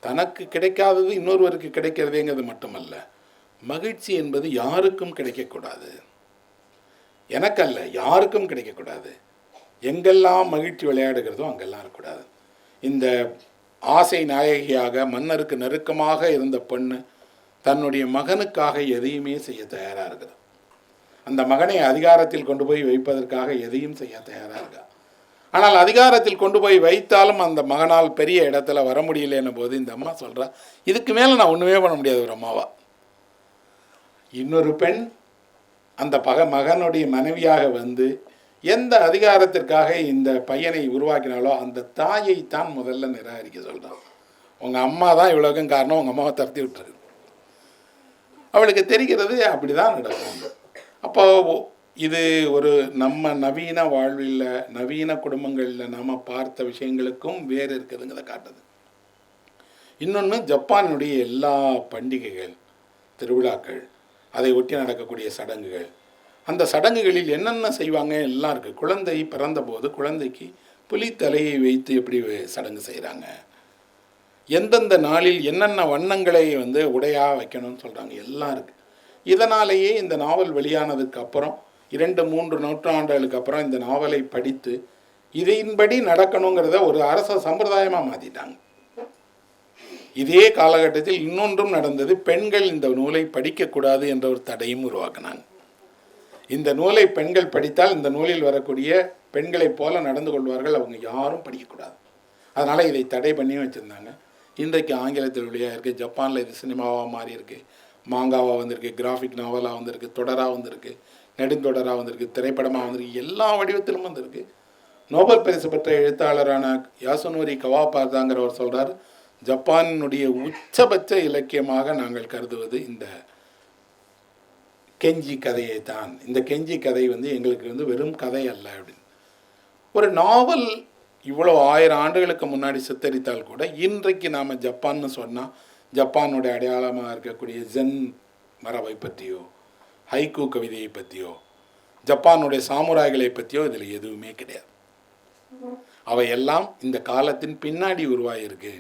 தனக்கு கிடைக்காதது இன்னொருவருக்கு கிடைக்கிறதேங்கிறது மட்டுமல்ல, மகிழ்ச்சி என்பது யாருக்கும் கிடைக்கக்கூடாது. எனக்கல்ல, யாருக்கும் கிடைக்கக்கூடாது. எங்கெல்லாம் மகிழ்ச்சி விளையாடுகிறதோ அங்கெல்லாம் இருக்கக்கூடாது. இந்த ஆசை நாயகியாக மன்னருக்கு நெருக்கமாக இருந்த பெண்ணு தன்னுடைய மகனுக்காக எதையுமே செய்ய தயாராக இருக்கிறது. அந்த மகனை அதிகாரத்தில் கொண்டு போய் வைப்பதற்காக எதையும் செய்ய தயாராக இருக்கா. ஆனால் அதிகாரத்தில் கொண்டு போய் வைத்தாலும் அந்த மகனால் பெரிய இடத்துல வர முடியலன்னு போது இந்த அம்மா சொல்கிறா, இதுக்கு மேலே நான் ஒன்றுமே பண்ண முடியாது ஒரு அம்மாவா. இன்னொரு பெண் அந்த மகனுடைய மனைவியாக எந்த அதிகாரத்திற்காக இந்த பையனை உருவாக்கினாலோ அந்த தாயை தான் முதல்ல நிராகரிக்க சொல்கிறான். உங்கள் அம்மா தான் இவ்வளோக்கும் காரணம், உங்கள் அம்மாவை தரத்தி விட்டுருக்கு. அவளுக்கு தெரிகிறது அப்படி தான் நடக்கும். அப்போ இது ஒரு நம்ம நவீன வாழ்வில் நவீன குடும்பங்களில் நாம் பார்த்த விஷயங்களுக்கும் வேறு இருக்குதுங்கிறத காட்டுது. இன்னொன்று, ஜப்பானுடைய எல்லா பண்டிகைகள், திருவிழாக்கள், அதை ஒட்டி நடக்கக்கூடிய சடங்குகள், அந்த சடங்குகளில் என்னென்ன செய்வாங்க எல்லாம் இருக்குது. குழந்தை பிறந்தபோது குழந்தைக்கு புலித்தலையை வைத்து எப்படி சடங்கு செய்கிறாங்க, எந்தெந்த நாளில் என்னென்ன வண்ணங்களை உடையாக வைக்கணும்னு சொல்கிறாங்க, எல்லாம் இருக்குது. இதனாலேயே இந்த நாவல் வெளியானதுக்கு அப்புறம் 2-3 நூற்றாண்டுகளுக்கு அப்புறம் இந்த நாவலை படித்து இதையின்படி நடக்கணுங்கிறத ஒரு அரச சம்பிரதாயமாக மாற்றிட்டாங்க. இதே காலகட்டத்தில் இன்னொன்றும் நடந்தது. பெண்கள் இந்த நூலை படிக்கக்கூடாது என்ற ஒரு தடையும் உருவாக்கினாங்க. இந்த நூலை பெண்கள் படித்தால் இந்த நூலில் வரக்கூடிய பெண்களைப் போல நடந்து கொள்வார்கள், அவங்க யாரும் படிக்கக்கூடாது. அதனால் இதை தடை பண்ணியும் வச்சுருந்தாங்க. இன்றைக்கு ஆங்கிலத்தில் வழியாக இருக்குது, ஜப்பானில் இது சினிமாவாக மாறி இருக்குது, மாங்காவாக வந்திருக்கு, கிராஃபிக் நாவலாக வந்திருக்கு, தொடராக வந்திருக்கு, நெடுந்தொடராக வந்திருக்கு, திரைப்படமாக வந்திருக்கு, எல்லா வடிவத்திலும் வந்திருக்கு. நோபல் பரிசு பெற்ற எழுத்தாளரான யாசுனோரி கவாபாதாங்கிறவர் சொல்கிறார், ஜப்பானினுடைய உச்சபட்ச இலக்கியமாக நாங்கள் கருதுவது இந்த கெஞ்சி கதையை தான். இந்த கெஞ்சி கதை எங்களுக்கு வெறும் கதை அல்ல அப்படின்னு. ஒரு நாவல் இவ்வளோ 1000 ஆண்டுகளுக்கு முன்னாடி சித்தரித்தால் கூட இன்றைக்கு நாம் ஜப்பான்னு சொன்னால் ஜப்பானுடைய அடையாளமாக இருக்கக்கூடிய ஜென் மரபை பற்றியோ ஹைக்கூ கவிதையை பற்றியோ ஜப்பானுடைய சாமுராய்களை பற்றியோ இதில் எதுவுமே கிடையாது. அவையெல்லாம் இந்த காலத்தின் பின்னாடி உருவாகிருக்கு.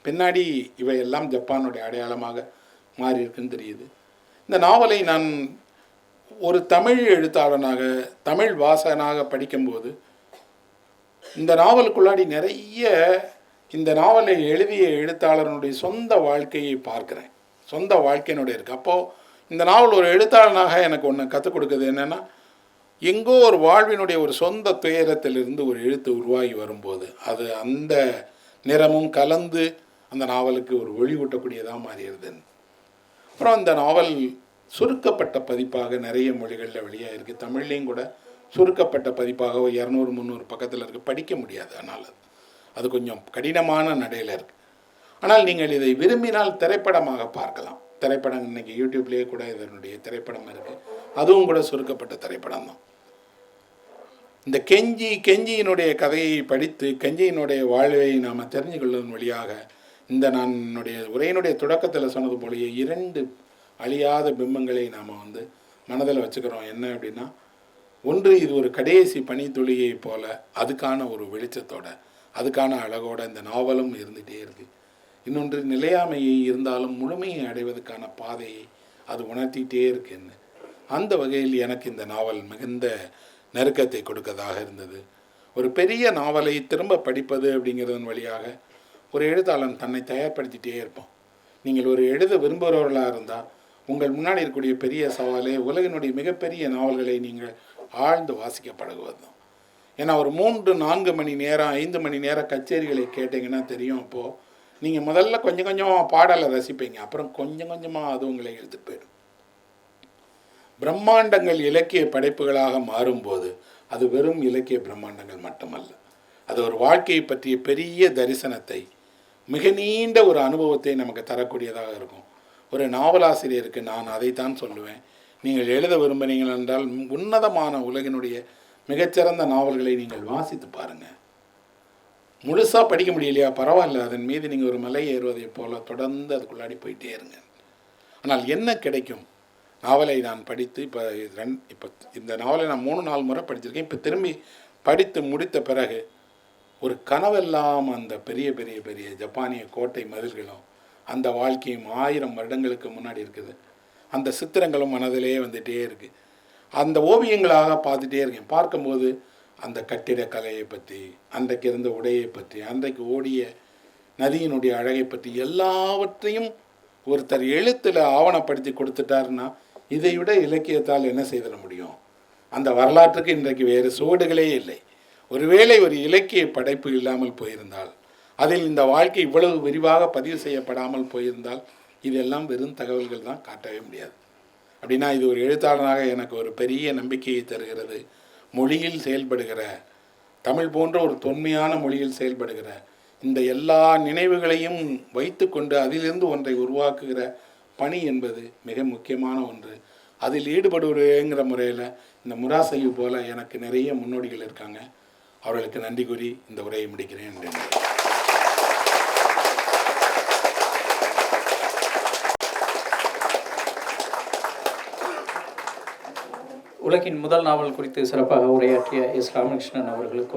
பின்னாடி இவையெல்லாம் ஜப்பானுடைய அடையாளமாக மாறி இருக்குன்னு தெரியுது. இந்த நாவலை நான் ஒரு தமிழ் எழுத்தாளனாக, தமிழ் வாசகனாக படிக்கும்போது இந்த நாவலுக்குள்ளாடி நிறைய இந்த நாவலை எழுதிய எழுத்தாளனுடைய சொந்த வாழ்க்கையை பார்க்குறேன். சொந்த வாழ்க்கையினுடைய இருக்குது. அப்போது இந்த நாவல் ஒரு எழுத்தாளனாக எனக்கு ஒன்று கற்றுக் கொடுக்குது. என்னென்னா, எங்கோ ஒரு வாழ்வினுடைய ஒரு சொந்த துயரத்திலிருந்து ஒரு எழுத்து உருவாகி வரும்போது அது அந்த நிறமும் கலந்து அந்த நாவலுக்கு ஒரு ஒளிவூட்டக்கூடியதாக மாறிடுதுன்னு. அப்புறம் இந்த நாவல் சுருக்கப்பட்ட பதிப்பாக நிறைய மொழிகளில் வெளியாக இருக்குது. தமிழ்லேயும் கூட சுருக்கப்பட்ட பதிப்பாக 200-300 பக்கத்தில் இருக்குது. படிக்க முடியாது, ஆனால் அது கொஞ்சம் கடினமான நடையில் இருக்குது. ஆனால் நீங்கள் இதை விரும்பினால் திரைப்படமாக பார்க்கலாம். திரைப்படம் இன்றைக்கி யூடியூப்லேயே கூட இதனுடைய திரைப்படம் இருக்குது. அதுவும் கூட சுருக்கப்பட்ட திரைப்படம் தான். இந்த கெஞ்சியினுடைய கதையை படித்து கெஞ்சியினுடைய வாழ்வை நாம் தெரிஞ்சு கொள்வதன் வழியாக இந்த நான் என்னுடைய உரையினுடைய தொடக்கத்தில் சொன்னது போலயே 2 அழியாத பிம்பங்களை நாம் மனதில் வச்சுக்கிறோம். என்ன அப்படின்னா, ஒன்று, இது ஒரு கடைசி பனித்துளியை போல அதுக்கான ஒரு வெளிச்சத்தோட அதுக்கான அழகோட இந்த நாவலும் இருந்துகிட்டே இருக்குது. இன்னொன்று, நிலையாமையை இருந்தாலும் முழுமையை அடைவதற்கான பாதையை அது உணர்த்திகிட்டே இருக்குன்னு. அந்த வகையில் எனக்கு இந்த நாவல் மிகுந்த நெருக்கத்தை கொடுக்கதாக இருந்தது. ஒரு பெரிய நாவலை திரும்ப படிப்பது அப்படிங்கிறதன் வழியாக ஒரு எழுத்தாளன் தன்னை தயார்படுத்திகிட்டே இருப்பான். நீங்கள் ஒரு எழுத விரும்புகிறவர்களாக இருந்தால் உங்கள் முன்னாடி இருக்கக்கூடிய பெரிய சவாலே உலகினுடைய மிகப்பெரிய நாவல்களை நீங்கள் ஆழ்ந்து வாசிக்க பழகுவது தான். ஏன்னா ஒரு 3-4 மணி நேரம் 5 மணி நேரம் கச்சேரிகளை கேட்டிங்கன்னா தெரியும். அப்போது நீங்கள் முதல்ல கொஞ்சம் கொஞ்சமாக பாடலை ரசிப்பீங்க, அப்புறம் கொஞ்சம் கொஞ்சமாக அது உங்களை எடுத்துகிட்டு போயிடும். பிரம்மாண்டங்கள் இலக்கிய படைப்புகளாக மாறும்போது அது வெறும் இலக்கிய பிரம்மாண்டங்கள் மட்டுமல்ல, அது ஒரு வாழ்க்கையை பற்றிய பெரிய தரிசனத்தை மிக நீண்ட ஒரு அனுபவத்தை நமக்கு தரக்கூடியதாக இருக்கும். ஒரு நாவலாசிரியருக்கு நான் அதைத்தான் சொல்லுவேன். நீங்கள் எழுத விரும்பினீங்கள் என்றால் உன்னதமான உலகினுடைய மிகச்சிறந்த நாவல்களை நீங்கள் வாசித்து பாருங்கள். முழுசாக படிக்க முடியலையா, பரவாயில்ல, அதன் மீது நீங்கள் ஒரு மலை ஏறுவதை போல் தொடர்ந்து அதுக்குள்ளாடி போயிட்டே இருங்க. ஆனால் என்ன கிடைக்கும்? நாவலை நான் படித்து இப்போ இந்த நாவலை நான் 3-4 முறை படிச்சிருக்கேன். இப்போ திரும்பி படித்து முடித்த பிறகு ஒரு கனவெல்லாம் அந்த பெரிய பெரிய பெரிய ஜப்பானிய கோட்டை மதில்களும் அந்த வாழ்க்கையும் 1000 வருடங்களுக்கு முன்னாடி இருக்குது. அந்த சித்திரங்களும் மனதிலே வந்துகிட்டே இருக்குது. அந்த ஓவியங்களாக பார்த்துட்டே இருக்கேன். பார்க்கும்போது அந்த கட்டிடக்கலையை பற்றி, அன்றைக்கு இருந்த உடையை பற்றி, அன்றைக்கு ஓடிய நதியினுடைய அழகை பற்றி எல்லாவற்றையும் ஒருத்தர் எழுத்தில் ஆவணப்படுத்தி கொடுத்துட்டாருன்னா இதை விட இலக்கியத்தால் என்ன செய்திட முடியும்? அந்த வரலாற்றுக்கு இன்றைக்கு வேறு சுவடுகளே இல்லை. ஒருவேளை ஒரு இலக்கிய படைப்பு இல்லாமல் போயிருந்தால், அதில் இந்த வாழ்க்கை இவ்வளவு விரிவாக பதிவு செய்யப்படாமல் போயிருந்தால், இதெல்லாம் வெறும் தகவல்கள் தான், காட்டவே முடியாது. அப்படின்னா இது ஒரு எழுத்தாளனாக எனக்கு ஒரு பெரிய நம்பிக்கையை தருகிறது. மொழியில் செயல்படுகிற, தமிழ் போன்ற ஒரு தொன்மையான மொழியில் செயல்படுகிற இந்த எல்லா நினைவுகளையும் வைத்து கொண்டு அதிலிருந்து ஒன்றை உருவாக்குகிற பணி என்பது மிக முக்கியமான ஒன்று. அதில் ஈடுபடுவதுங்கிற முறையில் இந்த முராசையு போல் எனக்கு நிறைய முன்னோடிகள் இருக்காங்க. அவர்களுக்கு நன்றி கூறி இந்த உரையை முடிக்கிறேன். உலகின் முதல் நாவல் குறித்து சிறப்பாக உரையாற்றிய எஸ். ராமகிருஷ்ணன் அவர்களுக்கும்